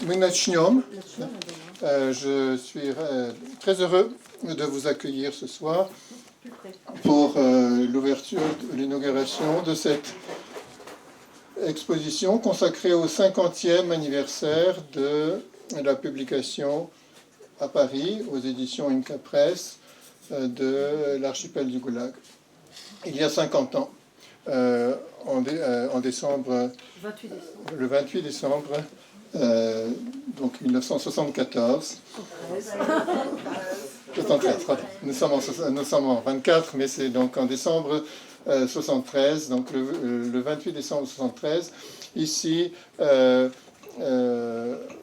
Мы начнем. Je suis très heureux de vous accueillir ce soir pour l'ouverture, l'inauguration de cette exposition consacrée au 50e anniversaire de la publication à Paris, aux éditions Inca Press, de l'archipel du Goulag. Il y a 50 ans, en décembre, le 28 décembre, donc 1974. 73, nous sommes en 24, mais c'est donc en décembre 73, donc le 28 décembre 73, ici,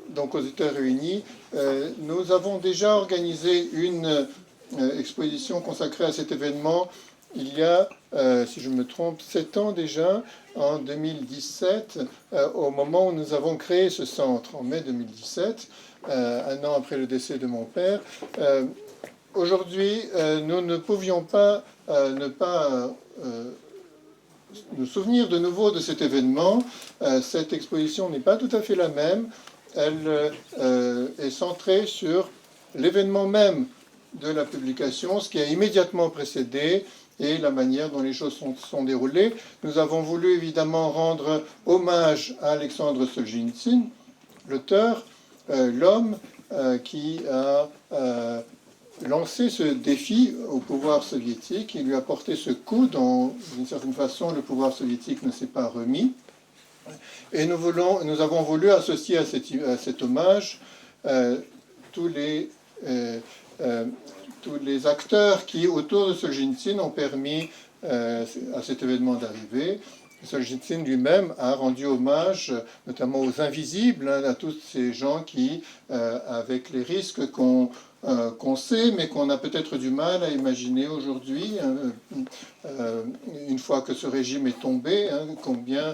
donc aux États-Unis, nous avons déjà organisé une exposition consacrée à cet événement il y a, si je me trompe, 7 ans déjà, en 2017, au moment où nous avons créé ce centre, en mai 2017, un an après le décès de mon père. Aujourd'hui, nous ne pouvions pas ne pas nous souvenir de nouveau de cet événement. Cette exposition n'est pas tout à fait la même. Elle est centrée sur l'événement même de la publication, ce qui a immédiatement précédé, et la manière dont les choses sont déroulées. Nous avons voulu évidemment rendre hommage à Alexandre Solzhenitsyn, l'auteur, l'homme qui a lancé ce défi au pouvoir soviétique. Il lui a porté ce coup dont, d'une certaine façon, le pouvoir soviétique ne s'est pas remis. Et nous avons voulu associer à cet hommage tous les acteurs qui, autour de Solzhenitsyn, ont permis à cet événement d'arriver. Solzhenitsyn lui-même a rendu hommage, notamment aux invisibles, à tous ces gens qui, avec les risques qu'on sait, mais qu'on a peut-être du mal à imaginer aujourd'hui, une fois que ce régime est tombé, combien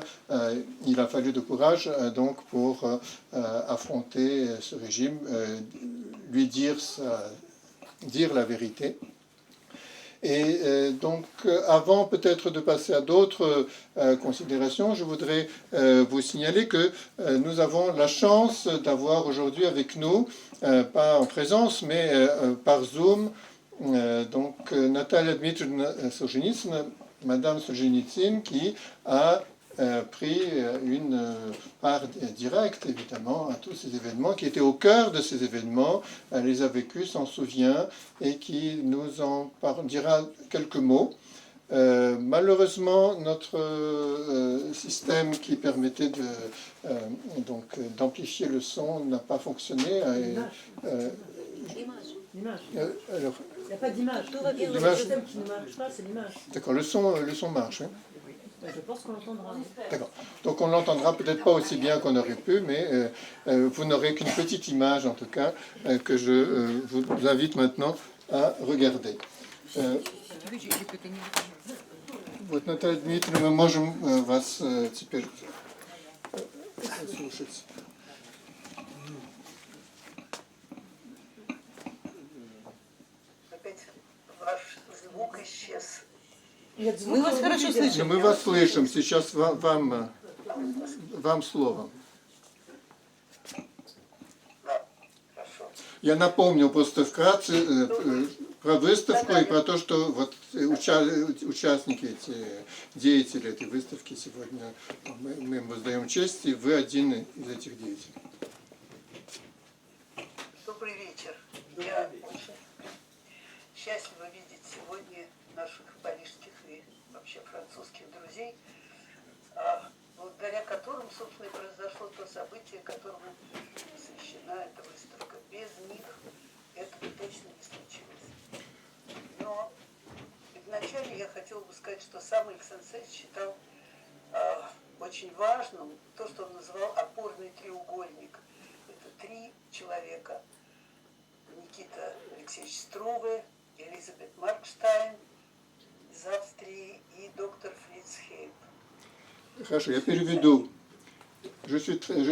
il a fallu de courage donc pour affronter ce régime, lui dire la vérité. Et donc, avant peut-être de passer à d'autres considérations, je voudrais vous signaler que nous avons la chance d'avoir aujourd'hui avec nous, pas en présence, mais par Zoom, donc Natalia Dmitrievna Solzhenitsyn, Madame Solzhenitsyn, qui a pris une part directe, évidemment, à tous ces événements, qui étaient au cœur de ces événements. Elle les a vécus, s'en souvient, et qui nous en dira quelques mots. Malheureusement, notre système qui permettait d'amplifier le son n'a pas fonctionné. L'image. Alors, il n'y a pas d'image. Tout va bien. Le système qui ne marche pas, c'est l'image. D'accord, le son marche. Hein. Je pense qu'on l'entendra. D'accord. Donc on l'entendra peut-être pas aussi bien qu'on aurait pu, mais vous n'aurez qu'une petite image, en tout cas, que je vous invite maintenant à regarder. Вот, Наталья Дмитриевна, мы можем вас теперь слушать. Опять ваш звук исчез. Мы вас хорошо слышим. Мы вас слышим. Сейчас вам слово. Да, хорошо. Я напомню просто вкратце про выставку и про то, что вот участники, эти деятели этой выставки сегодня, мы им воздаем честь, и вы один из этих деятелей. Добрый вечер. Я очень счастлива видеть сегодня наших парижских и вообще французских друзей, благодаря которым, собственно, и произошло то событие, которому посвящена эта выставка. Без них это бы точно не случилось. Но вначале я хотела бы сказать, что сам Александр Алексеевич считал очень важным то, что он называл опорный треугольник. Это 3 человека. Никита Алексеевич Струве, Элизабет Маркштайн из Австрии и доктор Фриц Хейп. Хорошо, я переведу. Je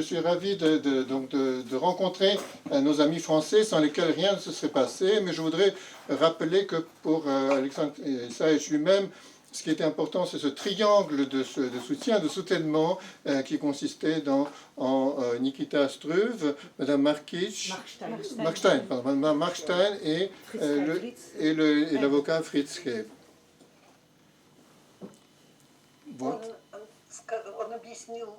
suis ravi de rencontrer nos amis français sans lesquels rien ne se serait passé, mais je voudrais rappeler que pour Alexandre Alexeïevitch lui-même, ce qui était important, c'est ce triangle de soutien, de soutènement qui consistait en Nikita Struve, Madame Madame Markstein et l'avocat Fritz Heeb. Вот. Он объяснил,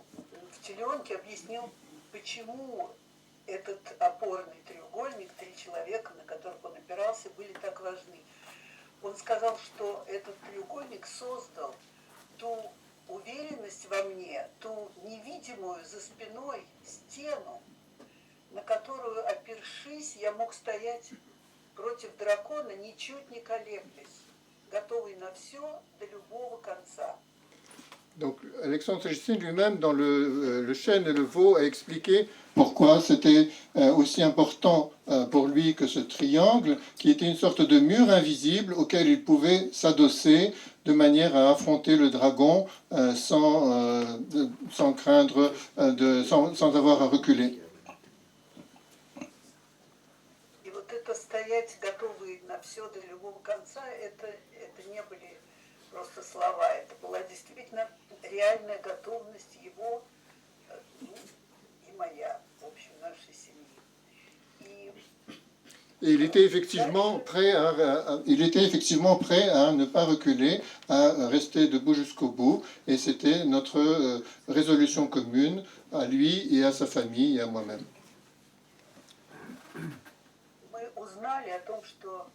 в теленке объяснил, почему этот опорный треугольник, 3 человека, на которых он опирался, были так важны. Он сказал, что этот треугольник создал ту уверенность во мне, ту невидимую за спиной стену, на которую, опершись, я мог стоять против дракона, ничуть не колеблясь, готовый на все до любого конца. Donc Alexandre Solzhenitsyn lui-même, dans le chêne et le veau, a expliqué pourquoi c'était aussi important pour lui que ce triangle, qui était une sorte de mur invisible auquel il pouvait s'adosser de manière à affronter le dragon sans craindre, sans avoir à reculer. И вот это стоять готовый на все до любого конца, это не были просто слова, это была действительно реальная готовность его и моя, в общем, нашей семьи. Et il était effectivement prêt à ne pas reculer, à rester debout jusqu'au bout. Et c'était notre résolution commune à lui et à sa famille et à moi-même. Мы узнали о том, что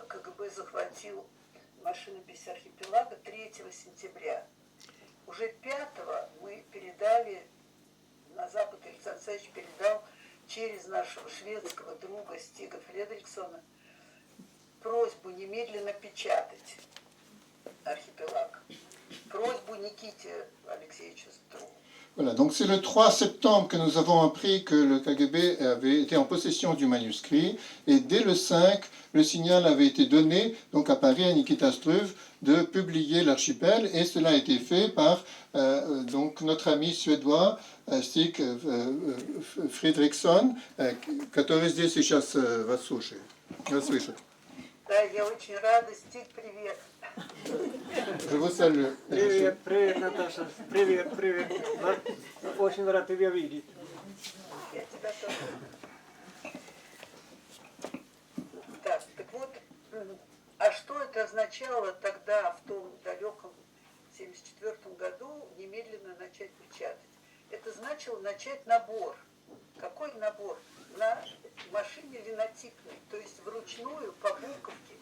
КГБ захватил машинопись архипелага 3 сентября. Уже 5-го мы передали на Запад, Александр Александрович передал через нашего шведского друга Стига Фредриксона просьбу немедленно печатать архипелаг, просьбу Никите Алексеевичу Струву. Voilà, donc c'est le 3 septembre que nous avons appris que le KGB avait été en possession du manuscrit, et dès le 5, le signal avait été donné donc à Paris, à Nikita Struve, de publier l'archipel, et cela a été fait par donc notre ami suédois Stig Fredriksson, который здесь сейчас вас слушает. Да, я очень рада. Стиг, привет. Je vous salue. Привет, привет, Наташа. Привет, привет. Очень рад тебя видеть. Я тебя тоже. Так вот, а что это означало тогда, в том далеком 1974 году, немедленно начать печатать? Это значило начать набор. Какой набор? На машине линотипной, то есть вручную, по буковке,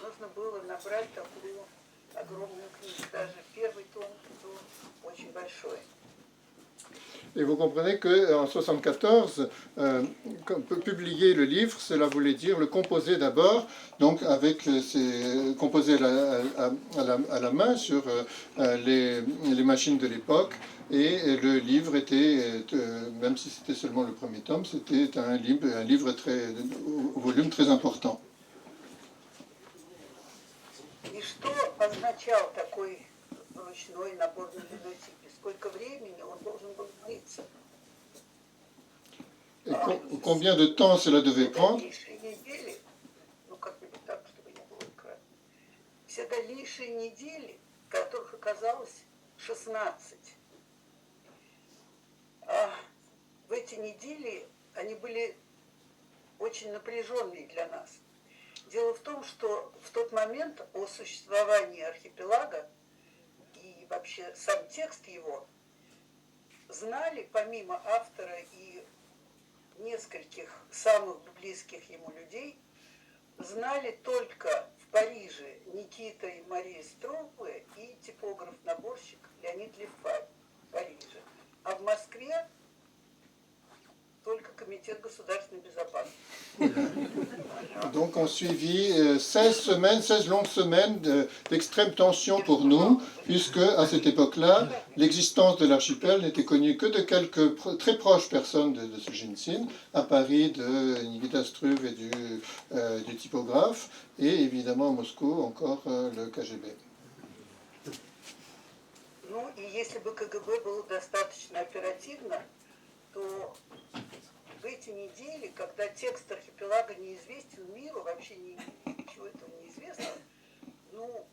нужно было набрать такую огромную книгу. Даже первый том был очень большой. Et vous comprenez qu'en 1974, publier le livre, cela voulait dire le composer d'abord, donc avec composer à la main sur les machines de l'époque. Et le livre était, même si c'était seulement le premier tome, c'était un livre au volume très important. И что означал такой ручной набор на линотипе? Сколько времени он должен был длиться? Et combien de temps cela devait prendre? Недели, ну как-нибудь так, чтобы не было экрана. Все дальнейшие недели, которых оказалось 16. В эти недели они были очень напряженные для нас. Дело в том, что в тот момент о существовании архипелага и вообще сам текст его знали помимо автора и нескольких самых близких ему людей, знали только в Париже Никита и Мария Струвы и типограф-наборщик Леонид Левфай в Париже. А в Москве только Комитет государственной безопасности. Donc on suivit 16 longues semaines d'extrême tension pour nous, puisque à cette époque-là, l'existence de l'archipel n'était connue que de quelques très proches personnes de Solzhenitsyn, à Paris de Nikita Struve et du typographe, et évidemment à Moscou encore le KGB. Ну и если бы КГБ было достаточно оперативно, то в эти недели, когда текст архипелага неизвестен миру, вообще ничего этого не известно, ну,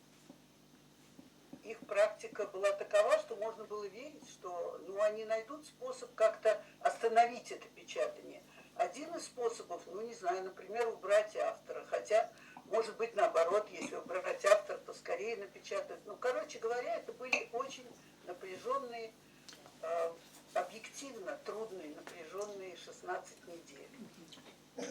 их практика была такова, что можно было верить, что ну, они найдут способ как-то остановить это печатание. Один из способов, ну не знаю, например, убрать автора. Хотя, может быть, наоборот, если убрать автора, то скорее напечатают. Ну, короче говоря, это были очень напряженные, объективно трудные, напряженные 16 недель.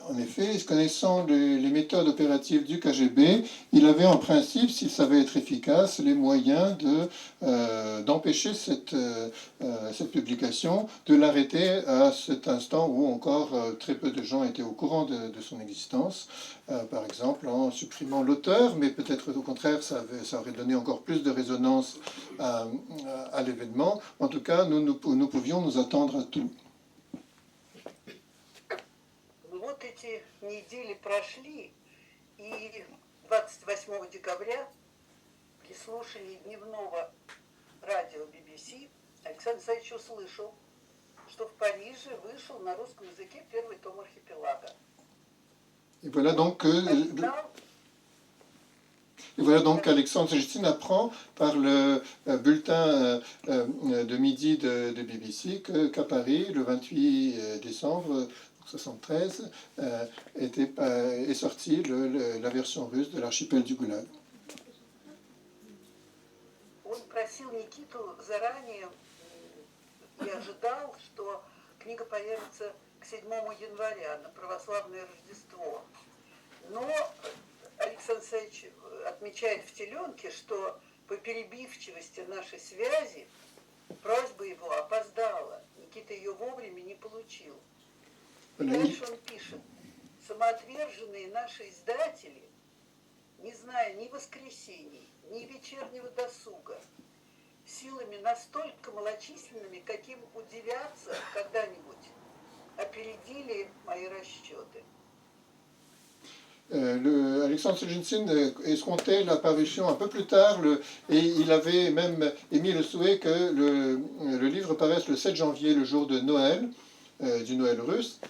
En effet, connaissant les méthodes opératives du KGB, il avait en principe, s'il savait être efficace, les moyens d'empêcher cette publication, de l'arrêter à cet instant où encore très peu de gens étaient au courant de son existence, par exemple en supprimant l'auteur, mais peut-être au contraire ça aurait donné encore plus de résonance à l'événement. En tout cas, nous pouvions nous attendre à tout. Вот эти недели прошли, и 28 декабря при слушании дневного радио BBC Александр Исаевич услышал, что в Париже вышел на русском языке первый том «Архипелага». Et voilà donc qu'Alexandre Solzhenitsyn apprend par le bulletin de midi de BBC qu'à Paris, le 28 décembre 1973, est sortie la version russe de l'archipel du Goulag. Он просил Никиту заранее и ожидал, что книга появится к 7 января на православное Рождество. Но Александр Исаевич отмечает в теленке, что по перебивчивости нашей связи просьба его опоздала. Никита ее вовремя не получил. И дальше он пишет: самоотверженные наши издатели, не зная ни воскресений, ни вечернего досуга, силами настолько малочисленными, каким удивятся когда-нибудь, опередили мои расчеты. Alexandre Solzhenitsyn escomptait l'apparition un peu plus tard et il avait même émis le souhait que le livre paraisse le 7 janvier, le jour de Noël, du Noël russe.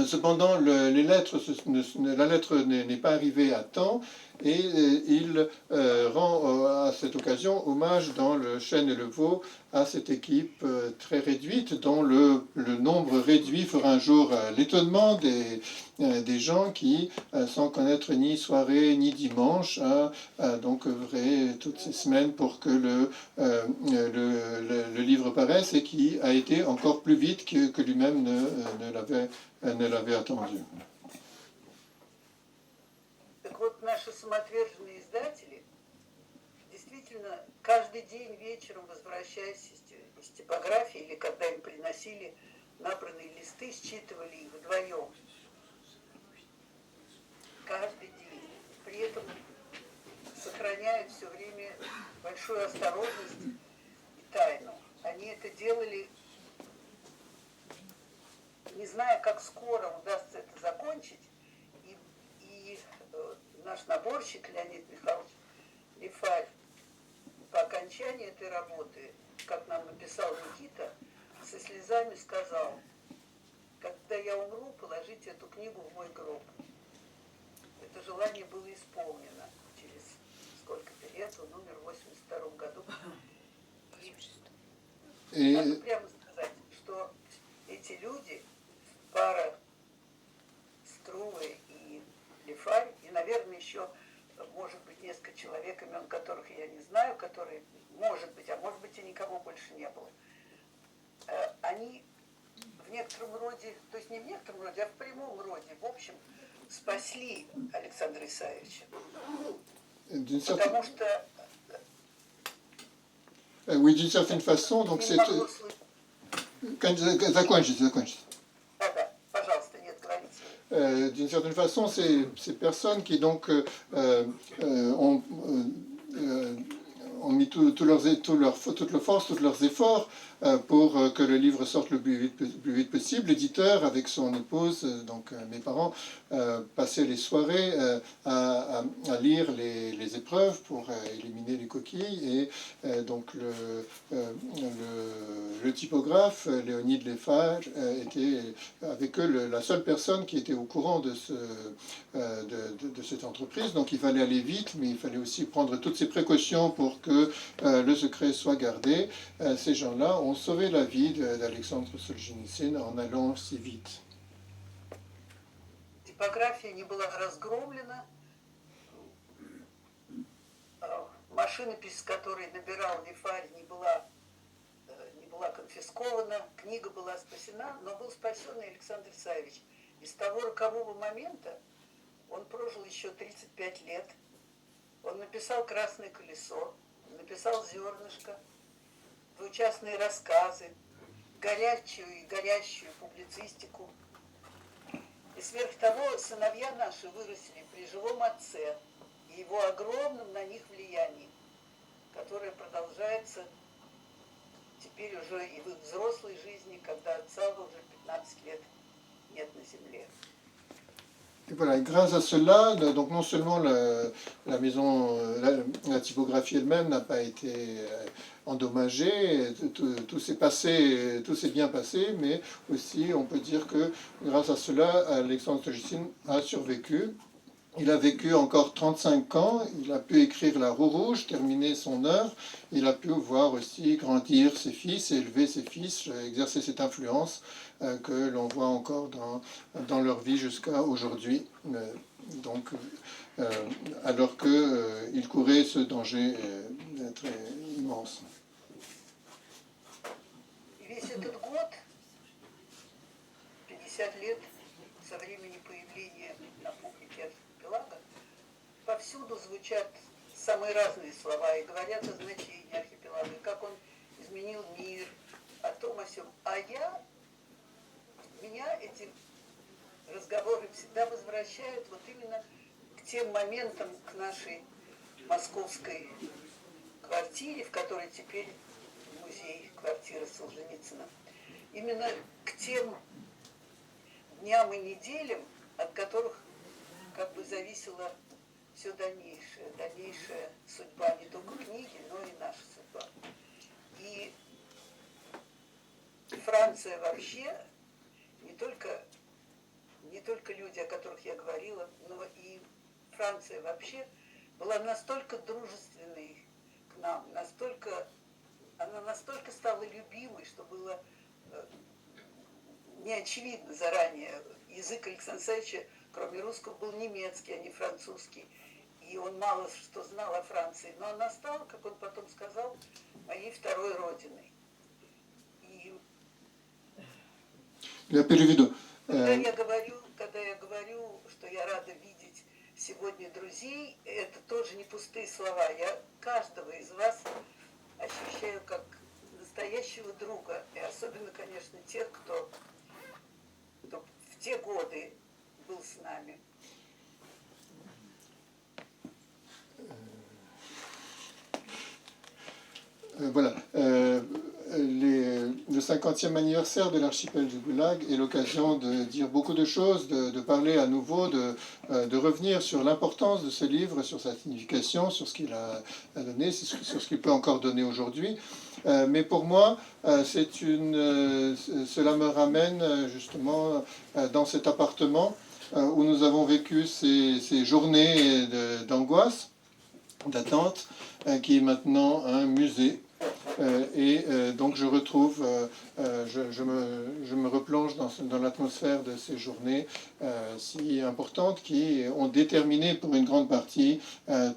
Cependant, la lettre n'est pas arrivée à temps et il rend à cette occasion hommage dans le Chêne et le Veau à cette équipe très réduite dont le nombre réduit fera un jour l'étonnement des gens qui, sans connaître ni soirée ni dimanche, donc œuvré toutes ces semaines pour que le livre paraisse et qui a été encore plus vite que lui-même ne l'avait attendu. Так вот, наши самоотверженные издатели действительно каждый день вечером, возвращаясь из типографии или когда им приносили набранные листы, считывали их вдвоем. Каждый день. При этом сохраняют все время большую осторожность и тайну. Они это делали, не зная, как скоро удастся это закончить. И наш наборщик Леонид Михайлович Лифарь по окончании этой работы, как нам написал Никита, со слезами сказал: когда я умру, положите эту книгу в мой гроб. Это желание было исполнено через сколько-то лет, он умер в 1982 году. И надо прямо сказать, что эти люди, пара Струве и Лифарь, и, наверное, еще, может быть, несколько человек, имен которых я не знаю, которые, может быть, а может быть, и никого больше не было, они в некотором роде, то есть не в некотором роде, а в прямом роде, в общем, спасли Александра Исаевича. Потому что... Oui, d'une certaine façon, donc c'est... Закончите. Да, пожалуйста, нет, говорите. D'une certaine façon, ces personnes qui donc ont mis toute leur force, tous leurs efforts pour que le livre sorte le plus vite possible. L'éditeur, avec son épouse, donc mes parents, passaient les soirées à lire les épreuves pour éliminer les coquilles. Et donc le le typographe, Léonide Lefage, était avec eux la seule personne qui était au courant de cette entreprise. Donc il fallait aller vite, mais il fallait aussi prendre toutes ces précautions pour que le secret soit gardé. Ces gens-là ont sauvé la vie d'Alexandre Solzhenitsyn en allant si vite. Типография не была разгромлена, машинопись, с которой набирал Лефарь, не была конфискована, книга была спасена, но был спасен и Александр Савич. И с того рокового момента он прожил еще 35 лет. Он написал «Красное колесо», написал «Зернышко», двучастные рассказы, горячую и горящую публицистику. И сверх того, сыновья наши выросли при живом отце и его огромном на них влиянии, которое продолжается теперь уже и в их взрослой жизни, когда отца уже 15 лет нет на земле. Et voilà, et grâce à cela, donc non seulement la maison, la typographie elle-même n'a pas été endommagée, tout s'est passé, tout s'est bien passé, mais aussi on peut dire que grâce à cela, Alexandre Solzhenitsyn a survécu. Il a vécu encore 35 ans, il a pu écrire La Roue Rouge, terminer son œuvre, il a pu voir aussi grandir ses fils, élever ses fils, exercer cette influence que l'on voit encore dans leur vie jusqu'à aujourd'hui. Donc, alors qu'il courait ce danger très immense. Весь этот год, 50 лет со времени появления на публике архипелага, повсюду звучат самые разные слова и говорят о значении архипелага, и как он изменил мир, о том, о сём. Меня эти разговоры всегда возвращают вот именно к тем моментам, к нашей московской квартире, в которой теперь музей квартиры Солженицына. Именно к тем дням и неделям, от которых как бы зависела все дальнейшая судьба не только книги, но и наша судьба. И Франция вообще, не только люди, о которых я говорила, но и Франция вообще была настолько дружественной к нам, она настолько стала любимой, что было не очевидно заранее. Язык Александра Савича, кроме русского, был немецкий, а не французский. И он мало что знал о Франции. Но она стала, как он потом сказал, моей второй родиной. И когда я говорю, что я рада видеть сегодня друзей, это тоже не пустые слова. Я каждого из вас ощущаю как настоящего друга. И особенно, конечно, тех, кто в те годы был с нами. Voilà. Le 50e anniversaire de l'archipel du Goulag est l'occasion de dire beaucoup de choses, de parler à nouveau, de revenir sur l'importance de ce livre, sur sa signification, sur ce qu'il a donné, sur ce qu'il peut encore donner aujourd'hui. Mais pour moi, cela me ramène justement dans cet appartement où nous avons vécu ces journées d'angoisse, d'attente, qui est maintenant un musée. Donc je retrouve, je me replonge dans l'atmosphère de ces journées si importantes qui ont déterminé pour une grande partie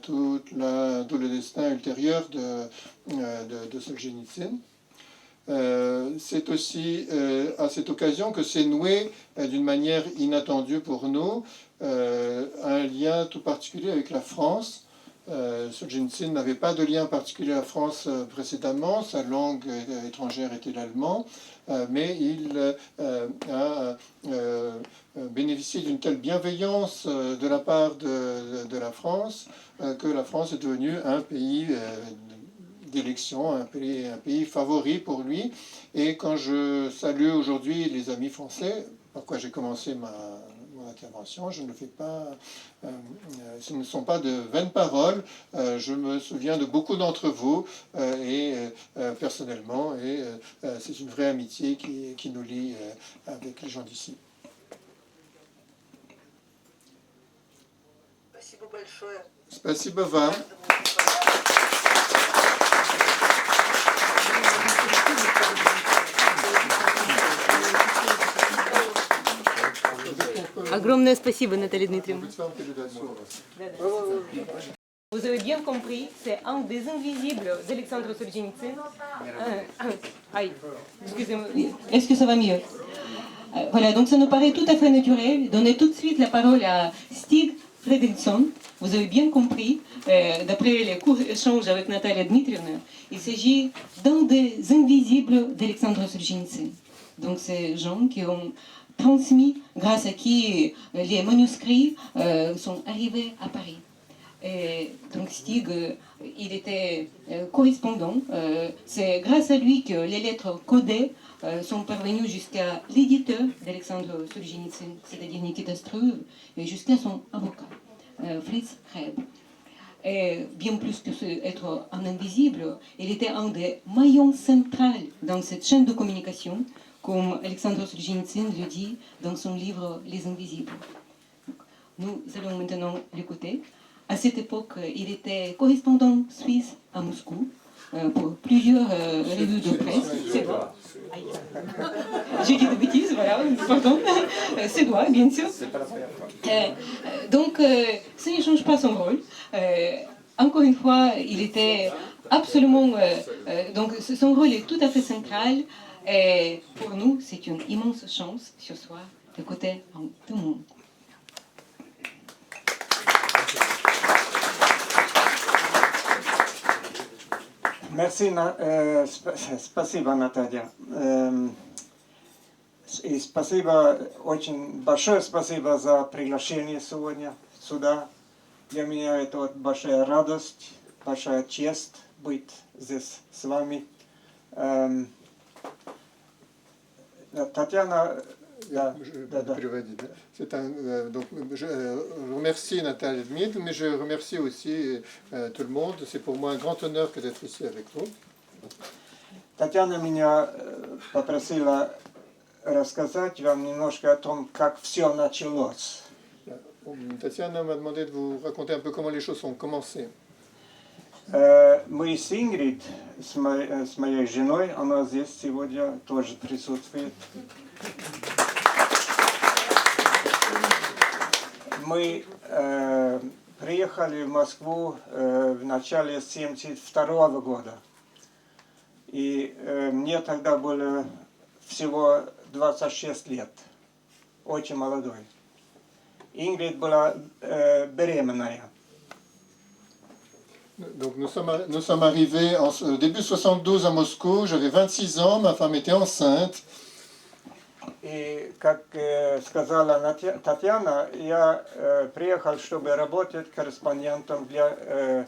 tout le destin ultérieur de Solzhenitsyn. C'est aussi à cette occasion que s'est noué d'une manière inattendue pour nous un lien tout particulier avec la France. Solzhenitsyn n'avait pas de lien particulier à la France précédemment, sa langue étrangère était l'allemand, mais il a bénéficié d'une telle bienveillance de la part de la France que la France est devenue un pays d'élection, un pays favori pour lui. Et quand je salue aujourd'hui les amis français, par quoi j'ai commencé intervention. Je ne fais pas, ce ne sont pas de vaines paroles. Je me souviens de beaucoup d'entre vous et personnellement, et c'est une vraie amitié qui nous lie avec les gens d'ici. Спасибо большое. Спасибо вам. Огромное спасибо, Наталья Дмитриевна. Да-да. Vous avez bien compris, c'est un des invisibles d'Alexandre Solzhenitsyn. Aïe, excusez-moi. Est-ce que ça va mieux? Voilà, donc ça nous paraît tout à fait naturel. Donner tout de suite la parole à Stig Fredriksson. Vous avez bien compris, d'après les courts échanges avec Natalia Dmitrievna, il s'agit d'un des invisibles d'Alexandre Solzhenitsyn. Donc ces gens qui ont transmis, grâce à qui les manuscrits sont arrivés à Paris. Et donc Stig, il était correspondant. C'est grâce à lui que les lettres codées sont parvenues jusqu'à l'éditeur d'Alexandre Solzhenitsyn, c'est-à-dire Nikita Struve, et jusqu'à son avocat, Fritz Reb. Et bien plus que être un invisible, il était un des maillons centraux dans cette chaîne de communication, comme Alexandre Solzhenitsyn le dit dans son livre Les Invisibles. Nous allons maintenant l'écouter. À cette époque, il était correspondant suisse à Moscou pour plusieurs revues de presse. C'est toi. J'ai dit des bêtises, voilà, pardon. C'est toi, bien sûr. Donc, ça ne change pas son rôle. Encore une fois, il était absolument... donc, son rôle est tout à fait central. Et pour nous, c'est une immense chance ce soir d'écouter tout le monde. Merci, спасибо, Наталья. И спасибо, очень большое спасибо за приглашение сегодня сюда. Для меня это вот большая радость, большая честь быть здесь с вами. Татьяна, да. C'est donc, je remercie Nathalie Dmitri, mais je remercie aussi tout le monde. C'est pour moi un grand honneur que d'être ici avec vous. Татьяна меня попросила рассказать вам немножко о том, как все началось. Tatiana m'a demandé de vous raconter un peu comment les choses ont commencé. Мы с Ингрид, с моей женой, она здесь сегодня тоже присутствует. Мы приехали в Москву в начале 1972 года. И мне тогда было всего 26 лет. Очень молодой. Ингрид была беременная. Donc nous sommes arrivés au début 72 à Moscou, j'avais 26 ans, ma femme était enceinte. И, как сказала Татьяна, я приехал, чтобы работать корреспондентом для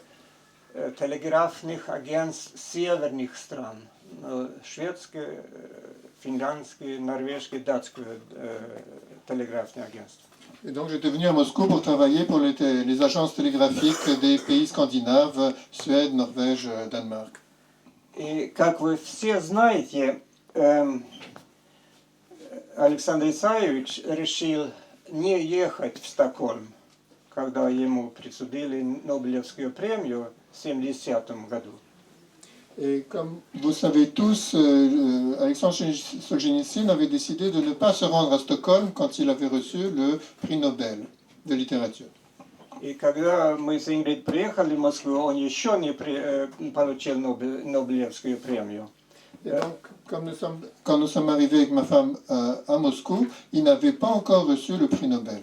телеграфных агентств северных стран. Шведское, финляндское, норвежское, датское телеграфное агентство. Et donc j'étais venu à Moscou pour travailler pour les agences télégraphiques des pays scandinaves, Suède, Norvège, Danemark. И, как вы все знаете, Александр Исаевич решил не ехать в Стокгольм, когда ему присудили Нобелевскую премию в 1970 году. Et comme vous savez tous, Alexandre Solzhenitsyn avait décidé de ne pas se rendre à Stockholm quand il avait reçu le prix Nobel de littérature. И когда мы с Ингрид приехали в Москву, он еще не получил Нобелевскую премию. Et donc, quand nous sommes arrivés avec ma femme à Moscou, il n'avait pas encore reçu le prix Nobel.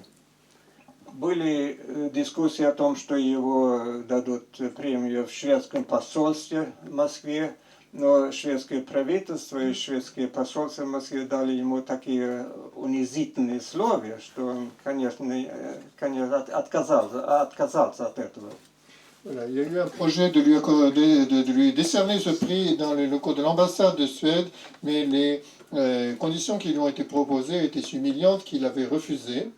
Были дискуссии о том, что его дадут премию в шведском посольстве в Москве, но шведское правительство и шведское посольство в Москве дали ему такие унизительные условия, что он, конечно, отказался от этого. Voilà, il y a eu un projet de lui accorder, de lui décerner ce prix dans les locaux de l'ambassade de Suède, mais les conditions qui lui ont été proposées étaient si humiliantes qu'il avait refusé.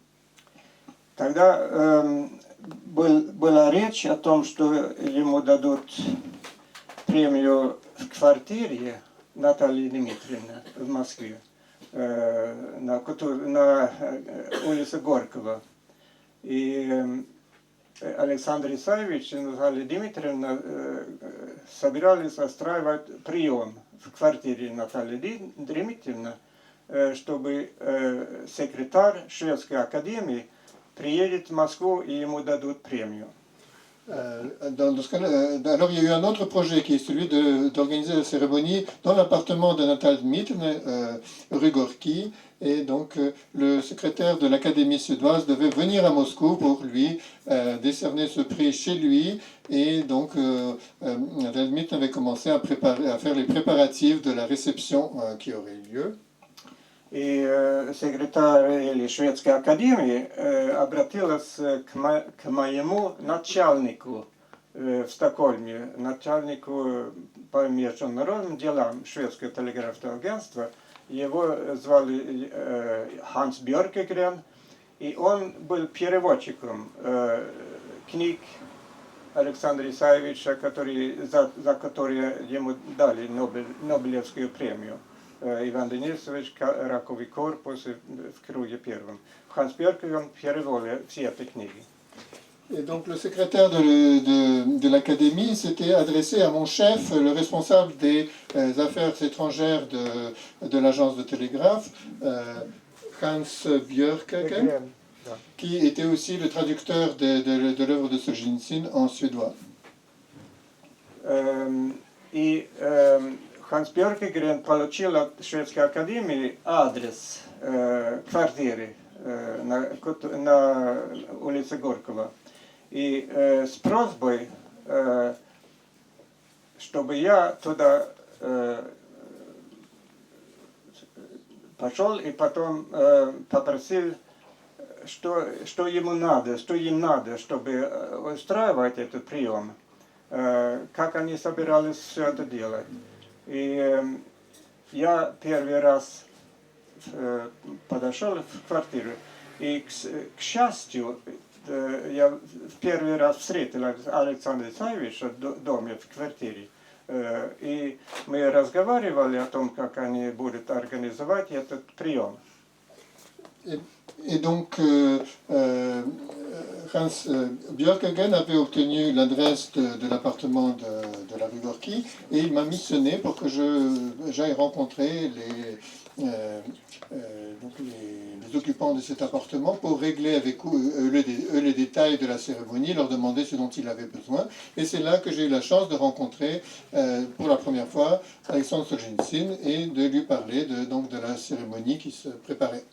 Тогда была речь о том, что ему дадут премию в квартире Натальи Дмитриевны в Москве, на улице Горького. И Александр Исаевич и Наталья Дмитриевна собирались устраивать прием в квартире Натальи Дмитриевны, чтобы секретарь Шведской академии приедет в Москву и ему dадут премию. Dans ce cas-là, alors il y a eu un autre projet qui est celui d'organiser la cérémonie dans l'appartement de Nathalie Dmitrievna, rue Gorky, et donc le secrétaire de l'Académie suédoise devait venir à Moscou pour lui décerner ce prix chez lui, et donc Nathalie Dmitrievna avait commencé à faire les préparatifs de la réception qui aurait eu lieu. И секретарь или Шведской академии обратилась к моему начальнику в Стокгольме, начальнику по международным делам Шведского телеграфного агентства. Его звали Ханс Бьоркегрен, и он был переводчиком книг Александра Исаевича, за которые ему дали Нобелевскую премию. Иван Денисович, Раковый корпус в круге первом. Ханс Бьоркегрен перевел все эти книги. Et donc le secrétaire de l'Académie s'était adressé à mon chef, le responsable des affaires étrangères de l'agence de télégraphe, Hans Björkegren, qui était aussi le traducteur de l'œuvre de Solzhenitsyn en suédois. Ханс Бьоркегрен получил от Шведской академии адрес квартиры на улице Горького. И с просьбой, чтобы я туда пошел и потом попросил, что им надо, чтобы устраивать этот прием, как они собирались все это делать. И я первый раз подошел в квартиру, и, к счастью, я в первый раз встретил Александра Исаевича в доме, в квартире. И мы разговаривали о том, как они будут организовать этот прием. Et donc, Hans Björkegren avait obtenu l'adresse de l'appartement de la rue Gorky et il m'a missionné pour que j'aille rencontrer les occupants de cet appartement pour régler avec eux les détails de la cérémonie, leur demander ce dont ils avaient besoin. Et c'est là que j'ai eu la chance de rencontrer pour la première fois Alexandre Solzhenitsyn et de lui parler de la cérémonie qui se préparait.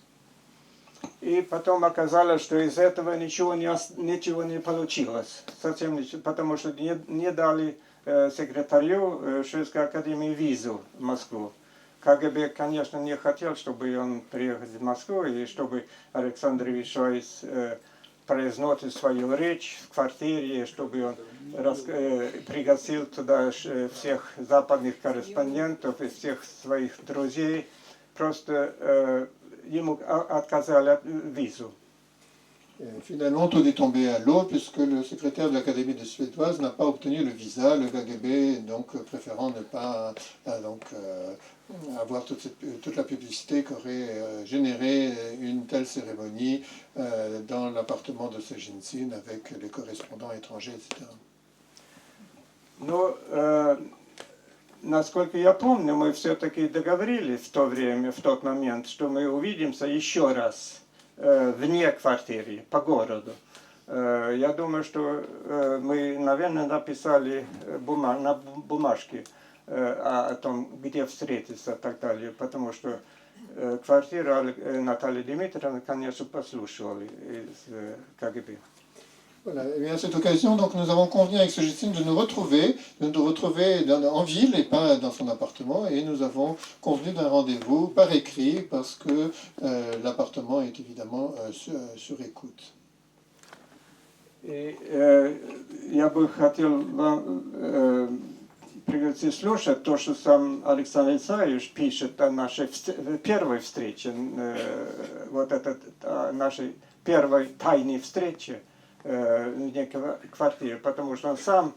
И потом оказалось, что из этого ничего не получилось. Совсем ничего, потому что не дали секретарю Шведской академии визу в Москву. КГБ, конечно, не хотел, чтобы он приехал в Москву, и чтобы Александр Ильич произносил свою речь в квартире, чтобы он пригласил туда всех западных корреспондентов и всех своих друзей. Просто ему отказали визу. Finalement, tout est tombé à l'eau puisque le secrétaire de l'Académie de suédoise n'a pas obtenu le visa, le KGB donc préférant ne pas avoir toute la publicité qu'aurait généré une telle cérémonie dans l'appartement de Solzhenitsyn avec les correspondants étrangers, etc. Но, насколько я помню, мы все-таки договорились в то время, в тот момент, что мы увидимся еще раз вне квартиры, по городу. Я думаю, что мы, наверное, написали на бумажке о том, где встретиться и так далее, потому что квартиру Натальи Дмитриевны, конечно, послушали из КГБ. Voilà. Et à cette occasion, donc, nous avons convenu avec Solzhenitsyn de nous retrouver en ville et pas dans son appartement, et nous avons convenu d'un rendez-vous par écrit parce que l'appartement est évidemment sur écoute. Я бы хотел вам пригласить слушать то, что сам Александр Исаевич пишет о нашей первой встрече, вот нашей первой тайной встрече в некой квартире, потому что он сам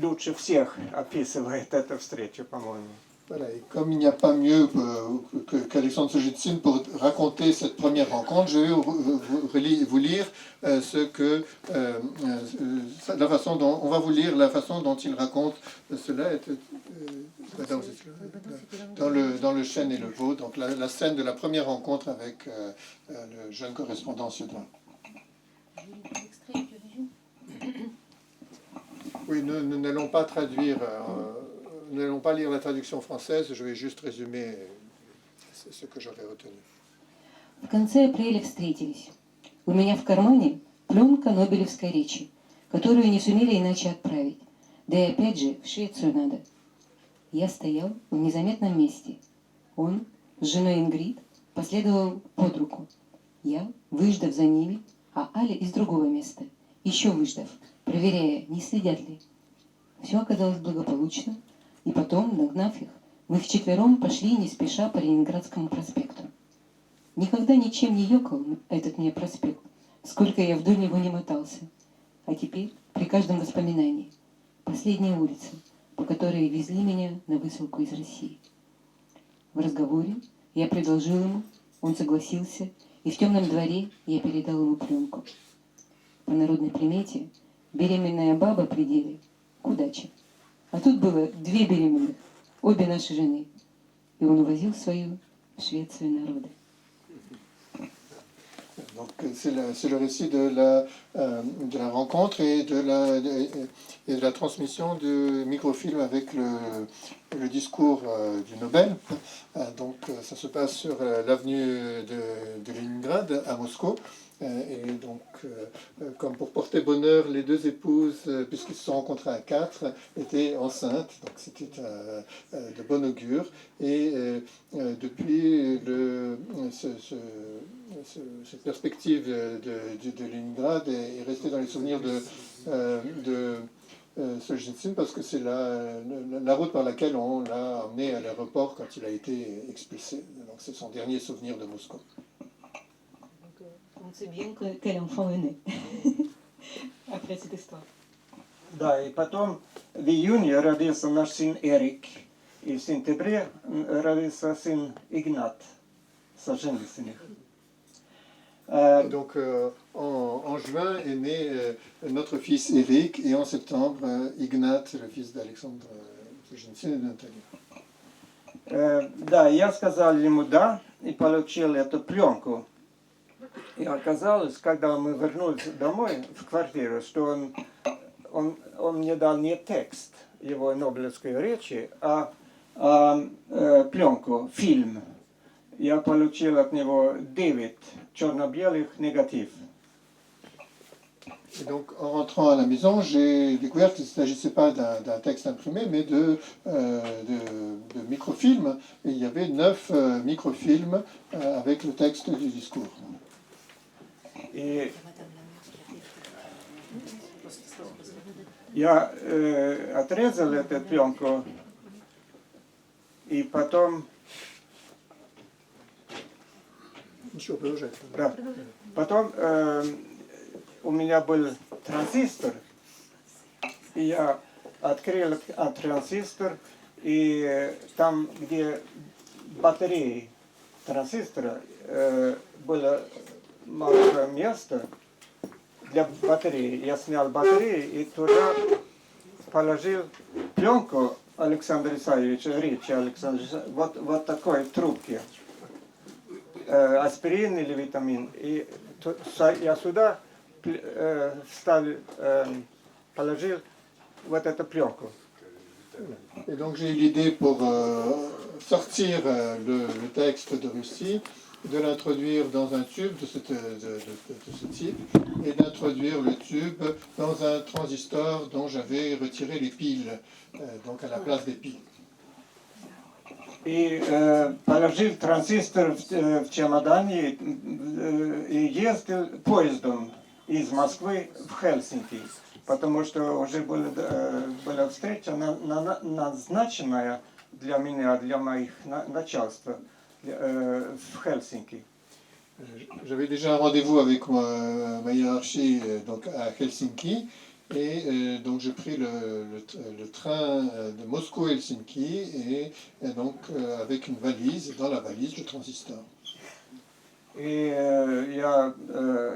лучше всех описывает эту встречу, по-моему. Voilà, et comme il n'y a pas mieux qu'Alexandre Solzhenitsyn pour raconter cette première rencontre, je vais vous lire la façon dont on va vous lire la façon dont il raconte cela dans le chêne et le veau, donc la scène de la première rencontre avec le jeune correspondant suédois. Oui, nous n'allons pas traduire. Nous n'allons pas lire la traduction française, je vais juste résumer ce que j'aurais retenu. В конце апреля встретились. У меня в кармане пленка Нобелевской речи, которую не сумели иначе отправить. Да и опять же, в Швецию надо. Я стоял в незаметном месте. Он с женой Ингрид последовал под руку. Я, выждав за ними, а Аля из другого места, еще выждав, проверяя, не следят ли. Все оказалось благополучно. И потом, нагнав их, мы вчетвером пошли не спеша по Ленинградскому проспекту. Никогда ничем не ёкал этот мне проспект, сколько я вдоль него не мотался. А теперь, при каждом воспоминании, последняя улица, по которой везли меня на высылку из России. В разговоре я предложил ему, он согласился, и в темном дворе я передал ему пленку. По народной примете, беременная баба при деле к удаче. А тут было 2 беременных, обе наши жены. И он увозил свою в Швецию народа. Donc c'est le récit de la rencontre et de la transmission du microfilm avec le discours du Nobel. Donc ça se passe sur l'avenue de Leningrad à Moscou. Et donc, comme pour porter bonheur, les 2 épouses, puisqu'ils se sont rencontrés à 4, étaient enceintes, donc c'était de bon augure. Et depuis cette perspective de Leningrad est restée dans les souvenirs de Solzhenitsyn, parce que c'est la route par laquelle on l'a emmené à l'aéroport quand il a été expulsé. Donc c'est son dernier souvenir de Moscou. On sait bien quel enfant est né après cette histoire. Да, и потом в июне родился наш сын Эрик, и в сентябре родился сын Игнат Солженицын. Donc en juin est né notre fils Eric, et en septembre Ignat, le fils d'Alexandre Solzhenitsyn et de Nathalie. Да, я сказал ему да, и получил эту пленку. И оказалось, когда мы вернулись домой в квартиру, что он мне дал не текст его Нобелевской речи, а пленку, фильм. Я получил от него 9 черно-белых негатив. Et donc, en rentrant à la maison, j'ai découvert qu'il ne s'agissait pas d'un texte imprimé, mais de microfilms. Et il y avait 9 microfilms avec le texte du discours. И я отрезал эту пленку, и потом... Да. Потом у меня был транзистор, и я открыл транзистор, и там, где батареи транзистора, было мало места для батареи. Я снял батареи и туда положил пленку Александра Исаевича, речи Александра Исаевича, вот такой трубке. Аспирин или витамин. И я сюда положил вот эту пленку. Et donc j'ai eu l'idée pour sortir le texte de Russie, de l'introduire dans un tube de ce type, et d'introduire le tube dans un transistor dont j'avais retiré les piles, donc à la place des piles. И положил транзистор в чемодане и ездил поездом из Москвы в Хельсинки, потому что уже была встреча назначенная для меня, для моих начальства в Хельсинки. J'avais déjà un rendez-vous avec ma hiérarchie donc à Helsinki et donc j'ai pris le train de Moscou à Helsinki et donc avec une valise, dans la valise le transistor. И я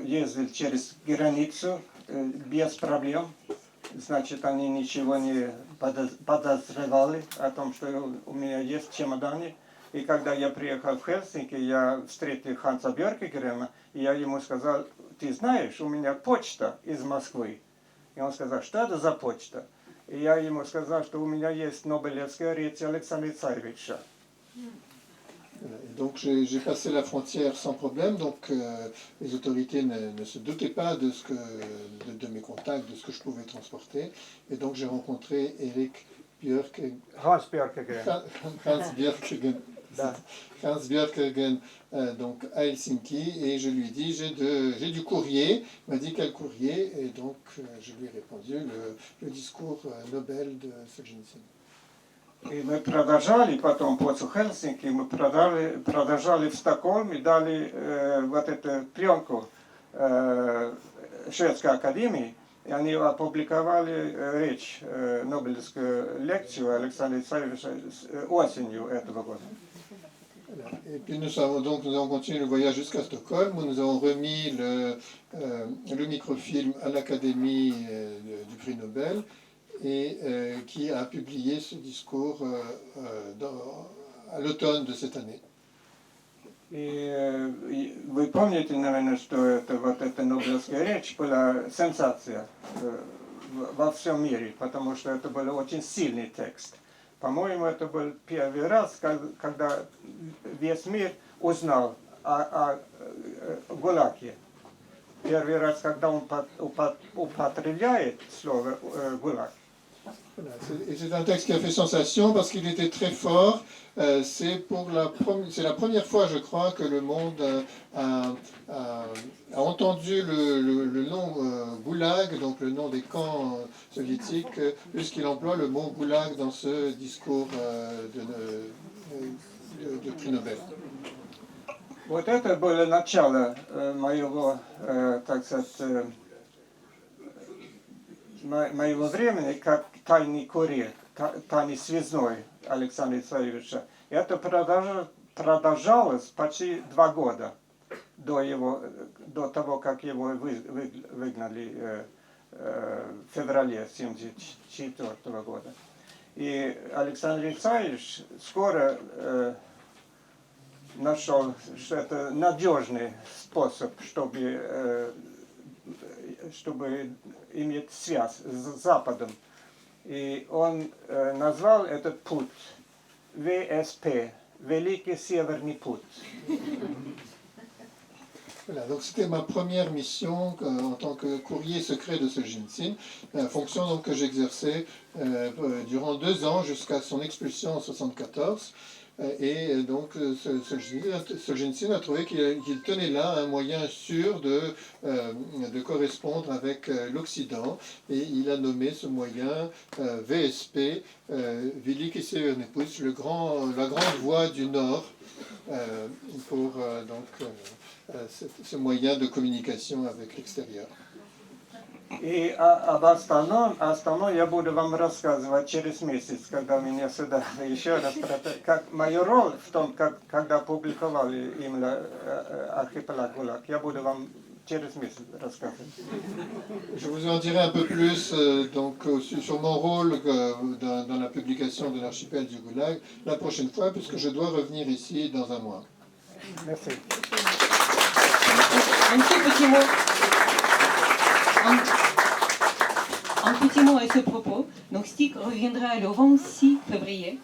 ездил через границу без проблем. Значит, они ничего не подозревали о том, что у меня есть в чемодане. И когда я приехал в Хельсинки, я встретил Ханса Бьеркегрена, и я ему сказал: ты знаешь, у меня почта из Москвы. И он сказал: что это за почта? И я ему сказал, что у меня есть Нобелевская речь Александра Царевича. Et donc j'ai passé la frontière sans problème, donc les autorités ne se doutaient pas de mes contacts, de ce que je pouvais transporter. Et donc j'ai rencontré Hans Björkegren. Hans Björkegren donc à Helsinki, et je lui ai dit j'ai du courrier. Il m'a dit quel courrier, et donc je lui ai répondu le discours Nobel de Solzhenitsyn. И мы продолжали потом после Хельсинки, мы продолжали в Стокгольме, дали вот эту пленку Шведской академии, и они опубликовали речь, Нобелевскую лекцию Александра Царевича осенью этого года. Et puis nous avons continué le voyage jusqu'à Stockholm, où nous avons remis le microfilm à l'Académie du prix Nobel, et qui a publié ce discours à l'automne de cette année. И вы помните, наверное, что эта Нобелевская речь была сенсация во всем мире, потому что это был очень сильный текст. По-моему, это был первый раз, когда весь мир узнал о ГУЛАГе. Первый раз, когда он употребляет слово ГУЛАГ. Voilà, et c'est un texte qui a fait sensation parce qu'il était très fort. C'est la première fois, je crois, que le monde a entendu le nom Goulag, donc le nom des camps soviétiques, puisqu'il emploie le mot Goulag dans ce discours de prix Nobel. Вот это было начало моего, так сказать, моего времени как тайный курьер, тайный связной Александра Царевича. Это продолжалось почти 2 года до того, как его выгнали в феврале 1974 года. И Александр Царевич скоро нашел, что это надежный способ, чтобы иметь связь с Западом. И он назвал этот путь ВСП, Великий Северный путь. Voilà, donc c'était ma première mission en tant que courrier secret de Solzhenitsyn, fonction donc que j'exerçais durant 2 ans jusqu'à son expulsion en 1974. Et donc Solzhenitsyn a trouvé qu'il tenait là un moyen sûr de correspondre avec l'Occident, et il a nommé ce moyen VSP, Veliki Severny Put, la grande voie du Nord, pour ce moyen de communication avec l'extérieur. И об остальном я буду вам рассказывать через месяц, когда меня сюда еще раз, как мою роль в том, когда публиковали именно архипелаг ГУЛАГ, я буду вам через месяц рассказывать. Je vous en dirai un peu plus sur mon rôle dans la publication de l'archipel du Goulag la prochaine fois, puisque je dois revenir ici dans un mois. Merci. Un petit mot à ce propos. Donc Stig reviendra le 26 février.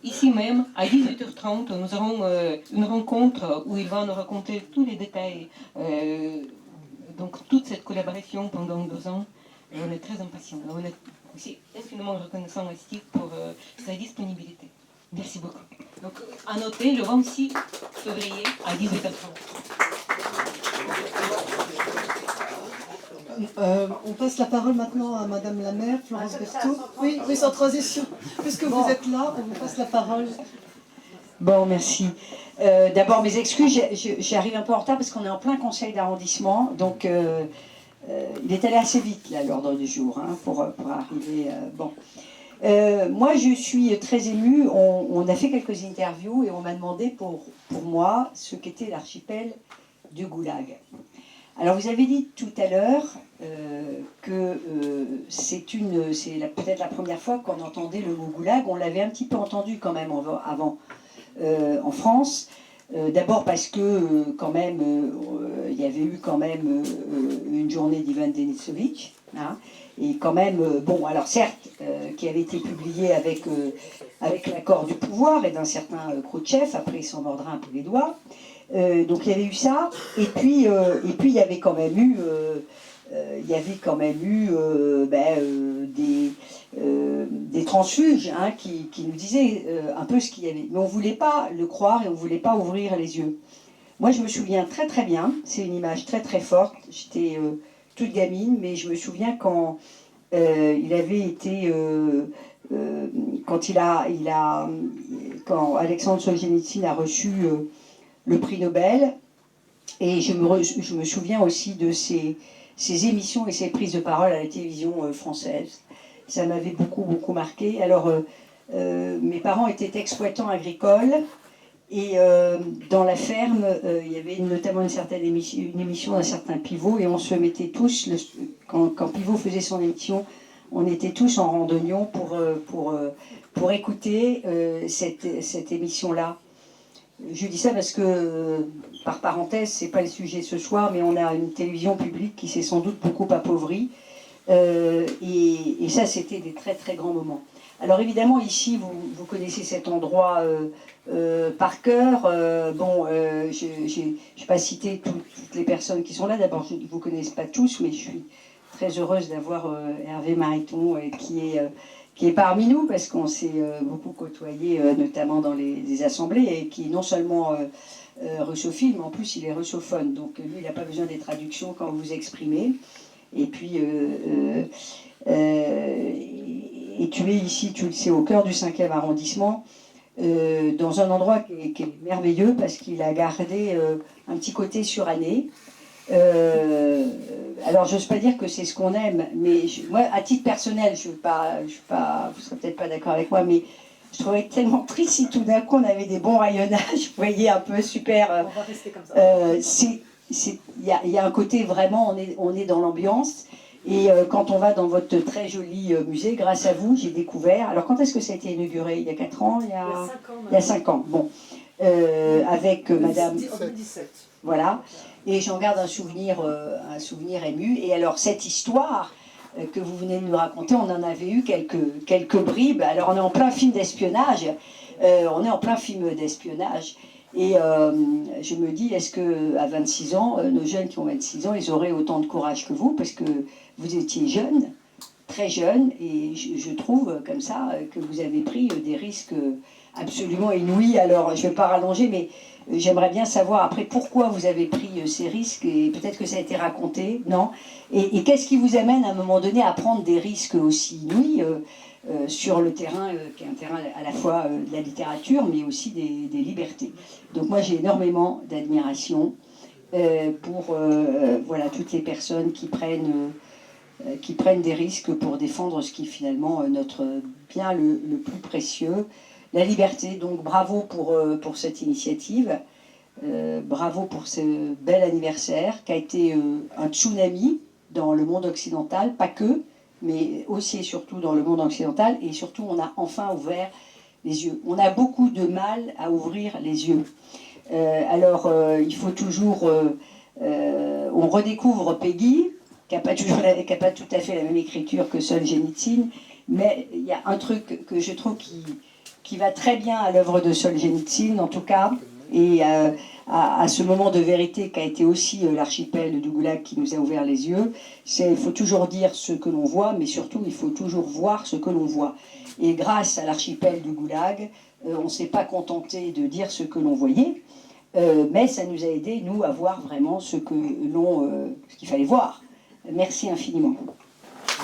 Ici même, à 18h30, nous aurons une rencontre où il va nous raconter tous les détails, donc toute cette collaboration pendant 2 ans. Et on est très impatients. On est aussi infiniment reconnaissant à Stig pour sa disponibilité. Merci beaucoup. Donc à noter le 26 février à 18h30. On passe la parole maintenant à Madame la maire, Florence Berthaud. Oui, sans transition. Puisque vous êtes là, on vous passe la parole. Bon, merci. D'abord, mes excuses, j'arrive un peu en retard parce qu'on est en plein conseil d'arrondissement, donc il est allé assez vite, là, l'ordre du jour, hein, pour arriver... bon. Moi, je suis très émue. On a fait quelques interviews et on m'a demandé pour moi ce qu'était l'archipel du Goulag. Alors, vous avez dit tout à l'heure que c'est peut-être la première fois qu'on entendait le mot Goulag. On l'avait un petit peu entendu quand même avant en France. D'abord parce que quand même, il y avait eu quand même une journée d'Ivan Denisovitch. Hein, et quand même, bon, alors certes, qui avait été publié avec l'accord du pouvoir et d'un certain Khrouchtchev, après il s'en mordra un peu les doigts. Donc il y avait eu ça, et puis il y avait quand même eu, des transfuges hein, qui nous disaient un peu ce qu'il y avait. Mais on ne voulait pas le croire et on ne voulait pas ouvrir les yeux. Moi je me souviens très très bien, c'est une image très très forte, j'étais toute gamine, mais je me souviens quand il avait été... quand Alexandre Solzhenitsyn a reçu le prix Nobel, et je me souviens aussi de ses émissions et ses prises de parole à la télévision française. Ça m'avait beaucoup marqué. Alors, mes parents étaient exploitants agricoles, et dans la ferme, il y avait notamment une émission d'un certain Pivot, et on se mettait tous, quand Pivot faisait son émission, on était tous en randonnion pour écouter cette émission-là. Je dis ça parce que, par parenthèse, c'est pas le sujet ce soir, mais on a une télévision publique qui s'est sans doute beaucoup appauvrie. Et ça, c'était des très très grands moments. Alors évidemment, ici, vous connaissez cet endroit par cœur. Je n'ai pas cité toutes les personnes qui sont là. D'abord, je ne vous connais pas tous, mais je suis très heureuse d'avoir Hervé Mariton qui est parmi nous, parce qu'on s'est beaucoup côtoyé, notamment dans les assemblées, et qui non seulement russophile, mais en plus il est russophone. Donc lui, il n'a pas besoin des traductions quand vous vous exprimez. Et puis, et tu es ici, tu le sais, au cœur du 5e arrondissement, dans un endroit qui est merveilleux, parce qu'il a gardé un petit côté suranné. Alors, je n'ose pas dire que c'est ce qu'on aime, mais moi, à titre personnel, vous ne serez peut-être pas d'accord avec moi, mais je trouvais tellement triste si tout d'un coup on avait des bons rayonnages, vous voyez, un peu super. On va rester comme ça. Il y a un côté vraiment, on est dans l'ambiance. Et quand on va dans votre très joli musée, grâce à vous, j'ai découvert. Alors, quand est-ce que ça a été inauguré? Il y a 4 ans? Il y a 5 ans. Bon. Avec Madame. 2017. Voilà. Et j'en garde un souvenir ému. Et alors, cette histoire que vous venez de nous raconter, on en avait eu quelques bribes. Alors, on est en plein film d'espionnage. Et je me dis, est-ce qu'à 26 ans, nos jeunes qui ont 26 ans, ils auraient autant de courage que vous? Parce que vous étiez jeune, très jeune, et je trouve comme ça que vous avez pris des risques absolument inouïs. Alors, je ne vais pas rallonger, mais j'aimerais bien savoir après pourquoi vous avez pris ces risques, et peut-être que ça a été raconté, non? Et qu'est-ce qui vous amène à un moment donné à prendre des risques aussi inouïs sur le terrain, qui est un terrain à la fois de la littérature, mais aussi des libertés. Donc moi, j'ai énormément d'admiration pour voilà, toutes les personnes qui prennent des risques pour défendre ce qui est finalement notre bien le plus précieux, la liberté. Donc bravo pour cette initiative, bravo pour ce bel anniversaire qui a été un tsunami dans le monde occidental, pas que, mais aussi et surtout dans le monde occidental, et surtout on a enfin ouvert les yeux. On a beaucoup de mal à ouvrir les yeux. Il faut toujours... on redécouvre Peggy, qui n'a pas tout à fait la même écriture que Solzhenitsyn, mais il y a un truc que je trouve qui va très bien à l'œuvre de Solzhenitsyn, en tout cas, et à ce moment de vérité qu'a été aussi l'archipel du Goulag qui nous a ouvert les yeux, c'est il faut toujours dire ce que l'on voit, mais surtout il faut toujours voir ce que l'on voit. Et grâce à l'archipel du Goulag, on ne s'est pas contenté de dire ce que l'on voyait, mais ça nous a aidé, nous, à voir vraiment ce qu'il fallait voir. Merci infiniment.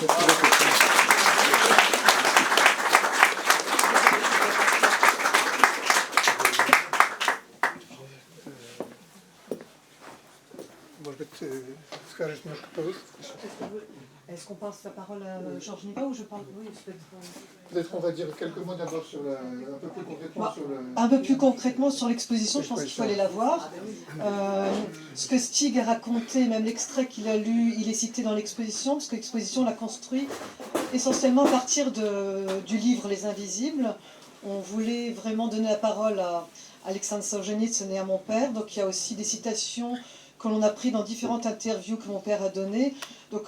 Merci beaucoup. Может быть, скажешь немножко по-русски? Est-ce qu'on passe la parole à Georges Niva ou je parle? Oui, Peut-être on va dire quelques mots d'abord sur un peu plus concrètement sur le... Un peu plus concrètement sur l'exposition, je pense qu'il faut aller la voir. Ce que Stig a raconté, même l'extrait qu'il a lu, il est cité dans l'exposition, parce que l'exposition l'a construit essentiellement à partir du livre Les Invisibles. On voulait vraiment donner la parole à Alexandre Solzhenitsyn et à mon père, donc il y a aussi des citations que l'on a prises dans différentes interviews que mon père a données. Donc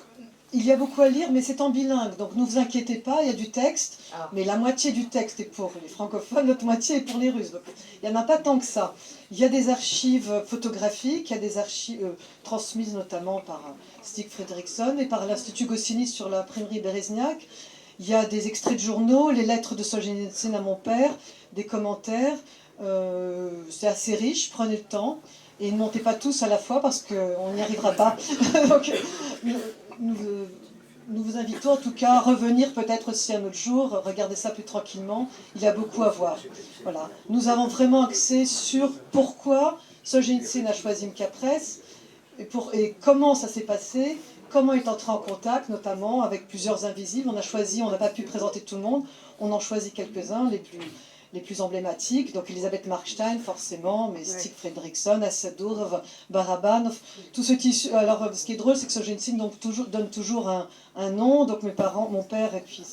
il y a beaucoup à lire, mais c'est en bilingue, donc ne vous inquiétez pas, il y a du texte, mais la moitié du texte est pour les francophones, l'autre moitié est pour les Russes. Donc il n'y en a pas tant que ça. Il y a des archives photographiques, il y a des archives transmises notamment par Stig Fredriksson et par l'Institut Goscinny sur l'imprimerie Berezniak. Il y a des extraits de journaux, les lettres de Solzhenitsyn à mon père, des commentaires. C'est assez riche, prenez le temps. Et ne montez pas tous à la fois parce qu'on n'y arrivera pas. Donc, nous vous invitons en tout cas à revenir peut-être aussi un autre jour, regarder ça plus tranquillement. Il y a beaucoup à voir. Voilà. Nous avons vraiment axé sur pourquoi Solzhenitsyn a choisi MKPress et comment ça s'est passé, comment il est entré en contact, notamment avec plusieurs invisibles. On n'a pas pu présenter tout le monde, on en choisit quelques-uns, les plus emblématiques, donc Elisabeth Markstein forcément, mais Stig Fredriksson, Assadour, Barabanov, tout ce qui... Alors ce qui est drôle, c'est que Solzhenitsyn donne toujours un nom, donc mes parents, mon père, et puis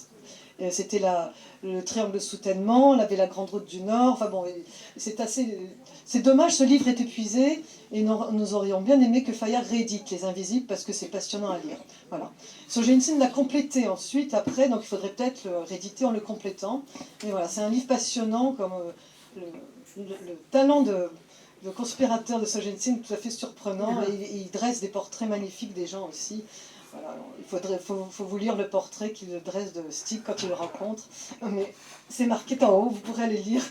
c'était le triangle de soutènement, la Grande Route du Nord, enfin bon, c'est dommage, ce livre est épuisé, et nous aurions bien aimé que Fayard réédite Les Invisibles, parce que c'est passionnant à lire. Voilà. Solzhenitsyn l'a complété ensuite, après, donc il faudrait peut-être le rééditer en le complétant. Mais voilà, c'est un livre passionnant, comme le talent de conspirateur de Solzhenitsyn, tout à fait surprenant, et il dresse des portraits magnifiques des gens aussi. Voilà, faut vous lire le portrait qu'il dresse de Stig quand il le rencontre. Mais c'est marqué en haut, vous pourrez aller lire.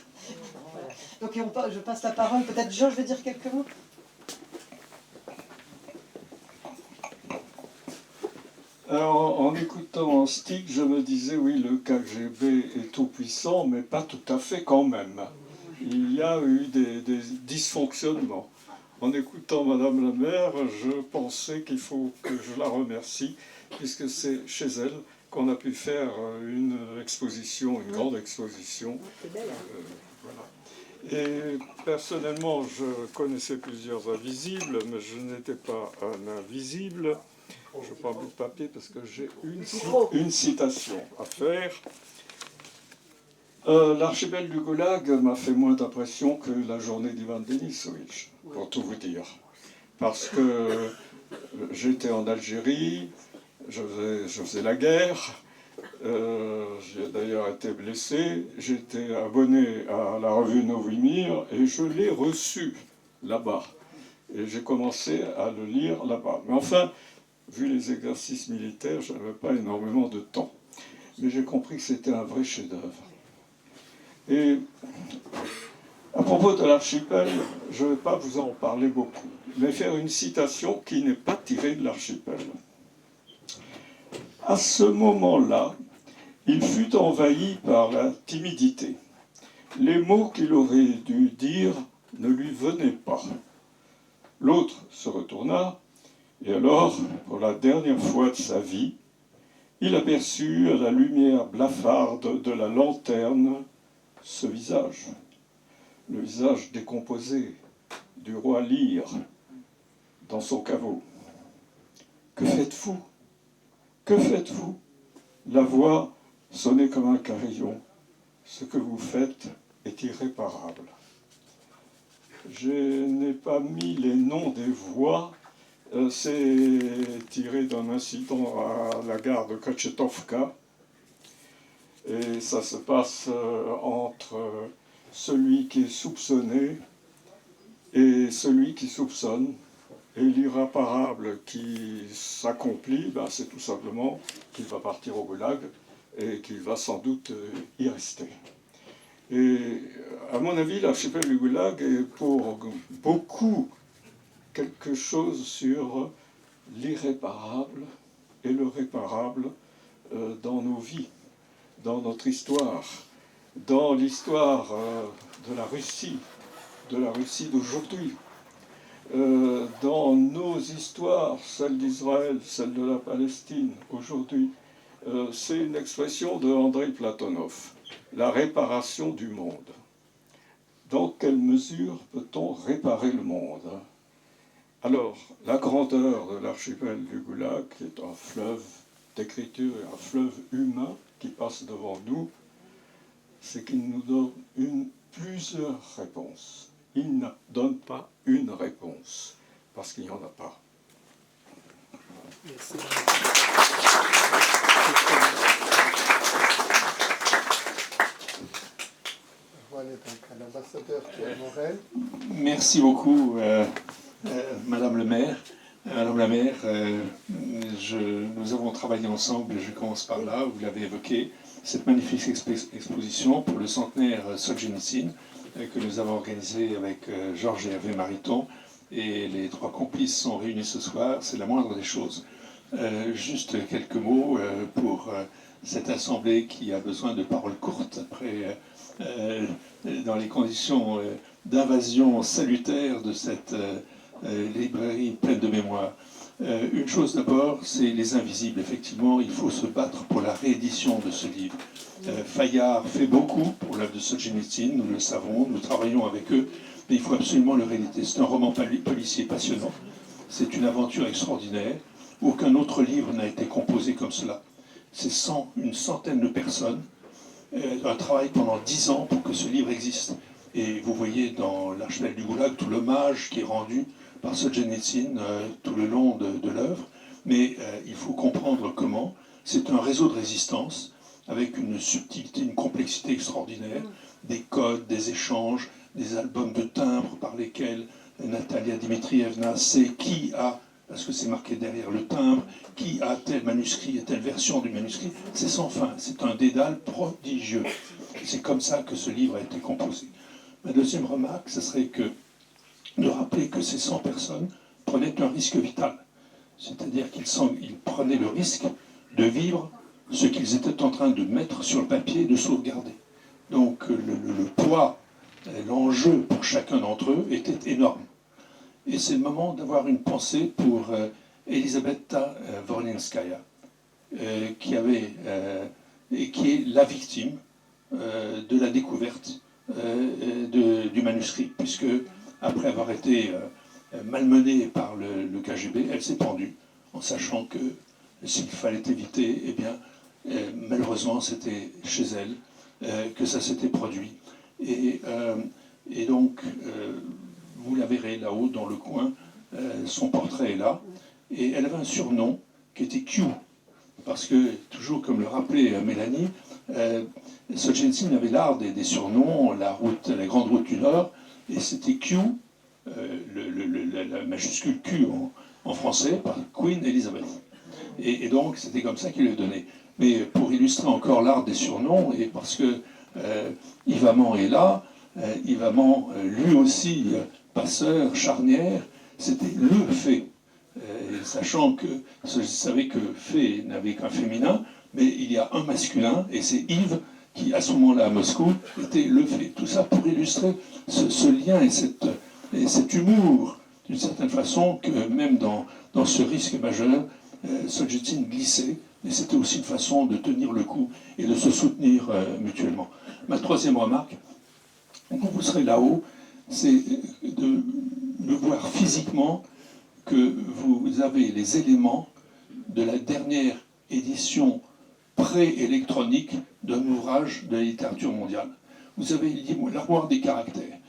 Voilà. Donc je passe la parole, peut-être Georges veut dire quelques mots. Alors, en écoutant Stig, je me disais, oui, le KGB est tout puissant, mais pas tout à fait quand même. Il y a eu des dysfonctionnements. En écoutant Madame la maire, je pensais qu'il faut que je la remercie, puisque c'est chez elle qu'on a pu faire une exposition, une grande exposition. Voilà. Et personnellement, je connaissais plusieurs invisibles, mais je n'étais pas un invisible. Je prends un bout de papier parce que j'ai une citation à faire. L'archipel du Goulag m'a fait moins d'impression que la journée d'Ivan Denisovitch, pour tout vous dire. Parce que j'étais en Algérie, je faisais la guerre, j'ai d'ailleurs été blessé, j'étais abonné à la revue Novimir et je l'ai reçu là-bas. Et j'ai commencé à le lire là-bas. Mais enfin, vu les exercices militaires, je n'avais pas énormément de temps. Mais j'ai compris que c'était un vrai chef-d'œuvre. Et à propos de l'archipel, je ne vais pas vous en parler beaucoup, mais faire une citation qui n'est pas tirée de l'archipel. À ce moment-là, il fut envahi par la timidité. Les mots qu'il aurait dû dire ne lui venaient pas. L'autre se retourna, et alors, pour la dernière fois de sa vie, il aperçut à la lumière blafarde de la lanterne ce visage, le visage décomposé du roi Lyre dans son caveau. « Que faites-vous? Que faites-vous » La voix sonnait comme un carillon. « Ce que vous faites est irréparable. » Je n'ai pas mis les noms des voix. C'est tiré d'un incident à la gare de Kochetovka. Et ça se passe entre celui qui est soupçonné et celui qui soupçonne. Et l'irréparable qui s'accomplit, ben, c'est tout simplement qu'il va partir au Goulag et qu'il va sans doute y rester. Et à mon avis, l'archipel du Goulag est pour beaucoup quelque chose sur l'irréparable et le réparable dans nos vies, dans notre histoire, dans l'histoire de la Russie d'aujourd'hui. dans nos histoires, celle d'Israël, celle de la Palestine aujourd'hui, c'est une expression de Andrei Platonov, la réparation du monde. Dans quelle mesure peut-on réparer le monde? Alors, la grandeur de l'archipel du Goulag, qui est un fleuve d'écriture et un fleuve humain qui passe devant nous, c'est qu'il nous donne plusieurs réponses. Il ne donne pas une réponse, parce qu'il n'y en a pas. Merci. Voilà donc à l'ambassadeur Pierre Morel. Merci beaucoup, Madame le maire. Madame la maire, nous avons travaillé ensemble, je commence par là, vous l'avez évoqué, cette magnifique exposition pour le centenaire Solzhenitsyn que nous avons organisée avec Georges et Hervé Mariton, et les trois complices sont réunis ce soir, c'est la moindre des choses. Juste quelques mots pour cette assemblée qui a besoin de paroles courtes après, dans les conditions d'invasion salutaire de cette librairie pleine de mémoire. Une chose d'abord, c'est les invisibles. Effectivement, il faut se battre pour la réédition de ce livre. Fayard fait beaucoup pour l'œuvre de Solzhenitsyn, nous le savons, nous travaillons avec eux, mais il faut absolument le rééditer. C'est un roman policier passionnant, c'est une aventure extraordinaire. Aucun autre livre n'a été composé comme cela. C'est une centaine de personnes, un travail pendant 10 ans pour que ce livre existe. Et vous voyez dans l'archipel du Goulag tout l'hommage qui est rendu par Solzhenitsyn tout le long de l'œuvre. Mais il faut comprendre comment. C'est un réseau de résistance avec une subtilité, une complexité extraordinaire, des codes, des échanges, des albums de timbres par lesquels Natalia Dmitrievna sait qui a, parce que c'est marqué derrière le timbre, qui a tel manuscrit et telle version du manuscrit. C'est sans fin, c'est un dédale prodigieux. C'est comme ça que ce livre a été composé. Ma deuxième remarque, ce serait de rappeler que ces 100 personnes prenaient un risque vital. C'est-à-dire qu'ils prenaient le risque de vivre ce qu'ils étaient en train de mettre sur le papier et de sauvegarder. Donc le poids, l'enjeu pour chacun d'entre eux était énorme. Et c'est le moment d'avoir une pensée pour Elisabetta Vorlinskaya, qui est la victime de la découverte du manuscrit, puisque après avoir été malmenée par le KGB, elle s'est pendue, en sachant que s'il fallait éviter, eh bien, malheureusement, c'était chez elle que ça s'était produit. Et donc, vous la verrez là-haut dans le coin, son portrait est là, et elle avait un surnom qui était Q, parce que, toujours comme le rappelait Mélanie, Solzhenitsyn avait l'art des surnoms, la grande route du Nord, et c'était Q, la majuscule Q en français, par Queen Elizabeth. Et donc, c'était comme ça qu'il lui donnait. Mais pour illustrer encore l'art des surnoms, et parce que Yves Amand est là, Yves Amand, lui aussi, passeur, charnière, c'était le fait. Sachant que, je savais que fait n'avait qu'un féminin, mais il y a un masculin, et c'est Yves qui, à ce moment-là, à Moscou, était le fait. Tout ça pour illustrer ce lien et cet humour, d'une certaine façon, que même dans ce risque majeur, Solzhenitsyn glissait, et c'était aussi une façon de tenir le coup et de se soutenir mutuellement. Ma troisième remarque, quand vous serez là-haut, c'est de voir physiquement que vous avez les éléments de la dernière édition pré-électronique d'un ouvrage de la littérature mondiale. Vous avez l'armoire des caractères,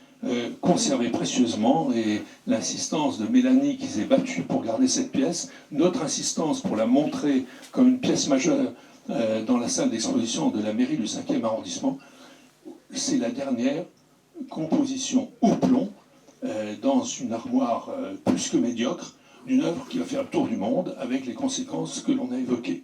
conservée précieusement, et l'insistance de Mélanie qui s'est battue pour garder cette pièce, notre insistance pour la montrer comme une pièce majeure dans la salle d'exposition de la mairie du 5e arrondissement, c'est la dernière composition au plomb dans une armoire plus que médiocre d'une œuvre qui va faire le tour du monde avec les conséquences que l'on a évoquées.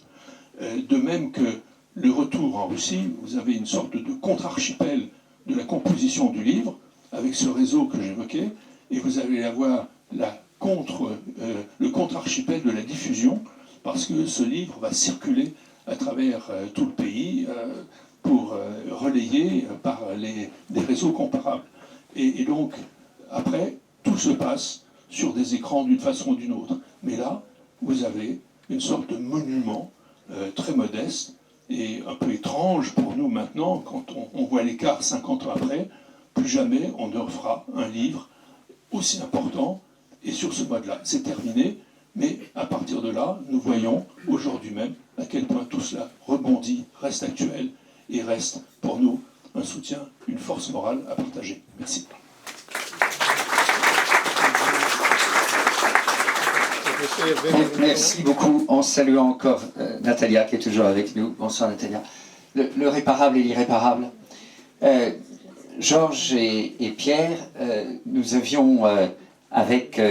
De même que le retour en Russie, vous avez une sorte de contre-archipel de la composition du livre avec ce réseau que j'évoquais, et vous allez avoir le contre-archipel de la diffusion, parce que ce livre va circuler à travers tout le pays pour relayer par des réseaux comparables. Et donc, après, tout se passe sur des écrans d'une façon ou d'une autre. Mais là, vous avez une sorte de monument très modeste et un peu étrange pour nous maintenant, quand on voit l'écart 50 ans après. Plus jamais on ne refera un livre aussi important et sur ce mode-là. C'est terminé, mais à partir de là, nous voyons aujourd'hui même à quel point tout cela rebondit, reste actuel et reste pour nous un soutien, une force morale à partager. Merci. Merci beaucoup. En saluant encore Natalia qui est toujours avec nous. Bonsoir Natalia. Le réparable et l'irréparable. Georges et Pierre, nous avions avec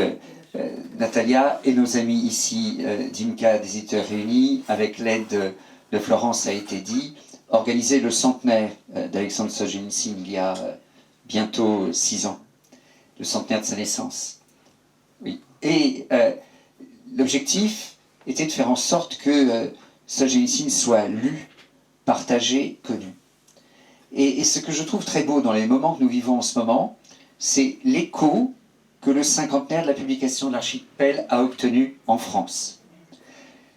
Natalia et nos amis ici d'IMCA, des éditeurs réunis, avec l'aide de Florence, ça a été dit, organisé le centenaire d'Alexandre Solzhenitsyn il y a bientôt 6 ans, le centenaire de sa naissance. Oui. Et l'objectif était de faire en sorte que Solzhenitsyn soit lu, partagé, connu. Et ce que je trouve très beau dans les moments que nous vivons en ce moment, c'est l'écho que le cinquantenaire de la publication de l'Archipel a obtenu en France.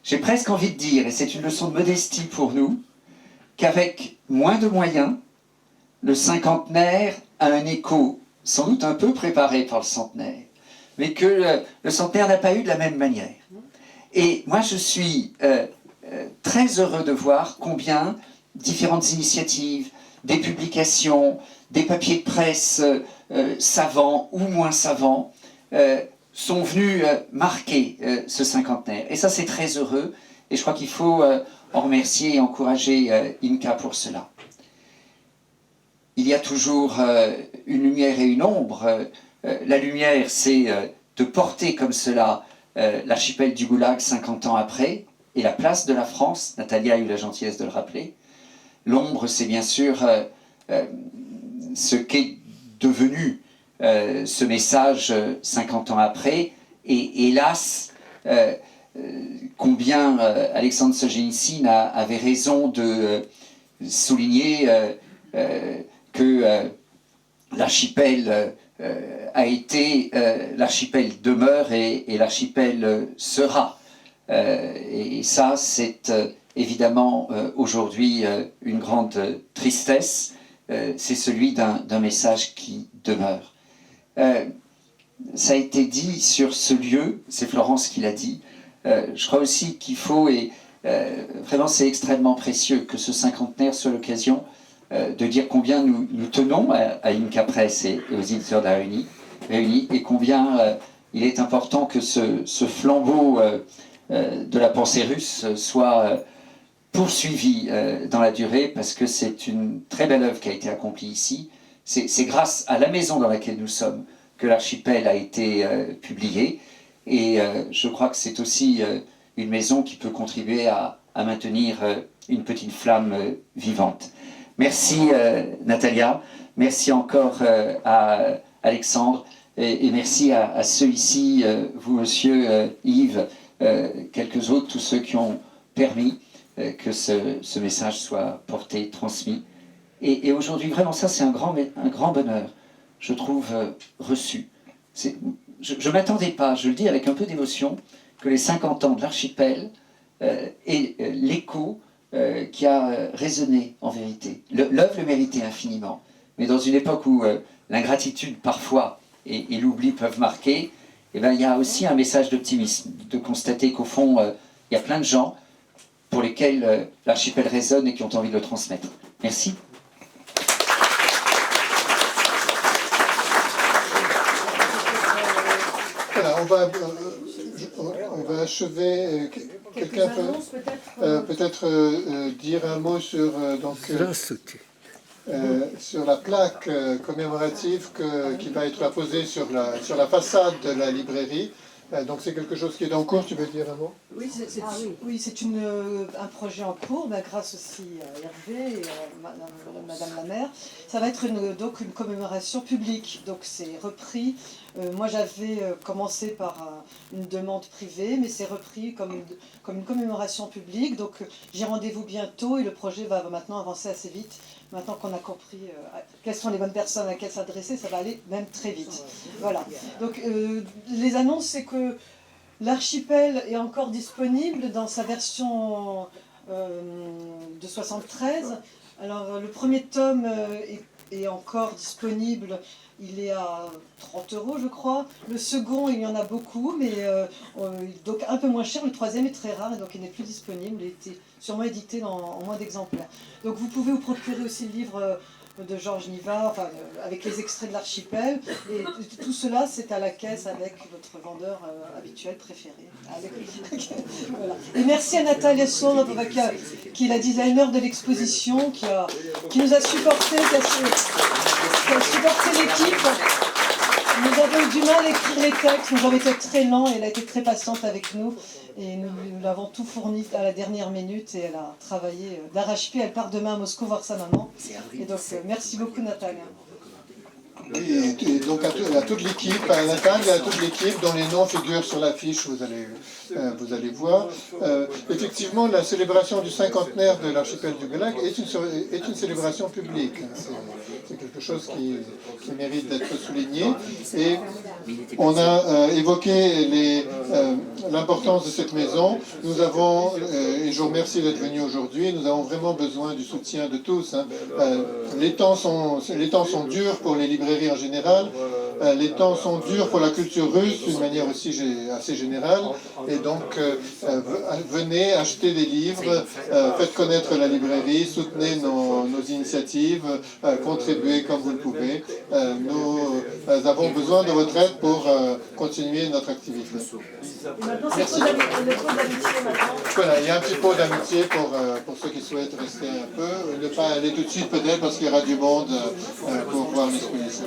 J'ai presque envie de dire, et c'est une leçon de modestie pour nous, qu'avec moins de moyens, le cinquantenaire a un écho sans doute un peu préparé par le centenaire, mais que le centenaire n'a pas eu de la même manière. Et moi je suis très heureux de voir combien différentes initiatives, des publications, des papiers de presse savants ou moins savants sont venus marquer ce cinquantenaire. Et ça c'est très heureux, et je crois qu'il faut en remercier et encourager IMCA pour cela. Il y a toujours une lumière et une ombre. La lumière, c'est de porter comme cela l'archipel du Goulag 50 ans après, et la place de la France, Natalia a eu la gentillesse de le rappeler. L'ombre, c'est bien sûr ce qu'est devenu ce message 50 ans après, et hélas, combien Alexandre Solzhenitsyn avait raison de souligner que l'archipel a été, l'archipel demeure et l'archipel sera. Et ça, c'est évidemment aujourd'hui une grande tristesse. C'est celui d'un message qui demeure. Ça a été dit sur ce lieu, c'est Florence qui l'a dit. Je crois aussi qu'il faut, et vraiment c'est extrêmement précieux, que ce cinquantenaire soit l'occasion de dire combien nous tenons à IMCA Press et aux éditeurs réunis, et combien il est important que ce flambeau de la pensée russe soit poursuivi dans la durée, parce que c'est une très belle œuvre qui a été accomplie ici. C'est grâce à la maison dans laquelle nous sommes que l'archipel a été publié, et je crois que c'est aussi une maison qui peut contribuer à maintenir une petite flamme vivante. Merci Natalia, merci encore à Alexandre, et merci à ceux ici, vous monsieur Yves, quelques autres, tous ceux qui ont permis que ce message soit porté, transmis. Et aujourd'hui, vraiment, ça c'est un grand bonheur, je trouve, reçu. Je ne m'attendais pas, je le dis avec un peu d'émotion, que les 50 ans de l'archipel aient l'écho qui a résonné en vérité. L'œuvre le méritait infiniment, mais dans une époque où l'ingratitude parfois et l'oubli peuvent marquer, eh ben, il y a aussi un message d'optimisme, de constater qu'au fond, il y a plein de gens pour lesquels l'archipel résonne et qui ont envie de le transmettre. Merci. Voilà, on va achever. Quelqu'un peut peut-être dire un mot sur, sur la plaque commémorative qui va être apposée sur la façade de la librairie. Donc c'est quelque chose qui est en cours, tu veux dire un mot? Oui, c'est un projet en cours, grâce aussi à Hervé et à Madame la maire. Ça va être donc une commémoration publique, donc c'est repris. Moi j'avais commencé par une demande privée, mais c'est repris comme une commémoration publique. Donc j'ai rendez-vous bientôt et le projet va maintenant avancer assez vite. maintenant qu'on a compris quelles sont les bonnes personnes à qui s'adresser, ça va aller même très vite. Voilà. Donc les annonces, c'est que l'archipel est encore disponible dans sa version de 73. Alors le premier tome est encore disponible, il est à 30 € je crois. Le second, il y en a beaucoup, mais donc un peu moins cher. Le troisième est très rare et donc il n'est plus disponible. Il était sûrement édité en moins d'exemplaires. Donc vous pouvez vous procurer aussi le livre de Georges Nivard, enfin, avec les extraits de l'archipel. Et tout cela, c'est à la caisse avec votre vendeur habituel préféré. Voilà. Et merci à Natalia Solov, qui est la designer de l'exposition, qui nous a supporté, qui a supporté l'équipe. Nous avons eu du mal à écrire les textes, nous avons été très lents et elle a été très patiente avec nous. Et nous l'avons tout fourni à la dernière minute et elle a travaillé d'arrache-pied. Elle part demain à Moscou voir sa maman. Et donc merci beaucoup Natalia. Oui, et donc à toute l'équipe, à Nathalie et à toute l'équipe dont les noms figurent sur l'affiche, vous allez voir. Effectivement, la célébration du cinquantenaire de l'archipel du Gulag est une célébration publique. C'est quelque chose qui mérite d'être souligné. Et on a évoqué l'importance de cette maison. Nous avons, et je vous remercie d'être venu aujourd'hui, nous avons vraiment besoin du soutien de tous. Les temps sont durs pour les librairies en général, les temps sont durs pour la culture russe d'une manière aussi assez générale, et donc venez acheter des livres, faites connaître la librairie, soutenez nos initiatives, contribuez comme vous le pouvez. Nous avons besoin de votre aide pour continuer notre activité. Merci. Voilà, il y a un petit pot d'amitié pour ceux qui souhaitent rester un peu, ne pas aller tout de suite peut-être parce qu'il y aura du monde pour voir l'exposition.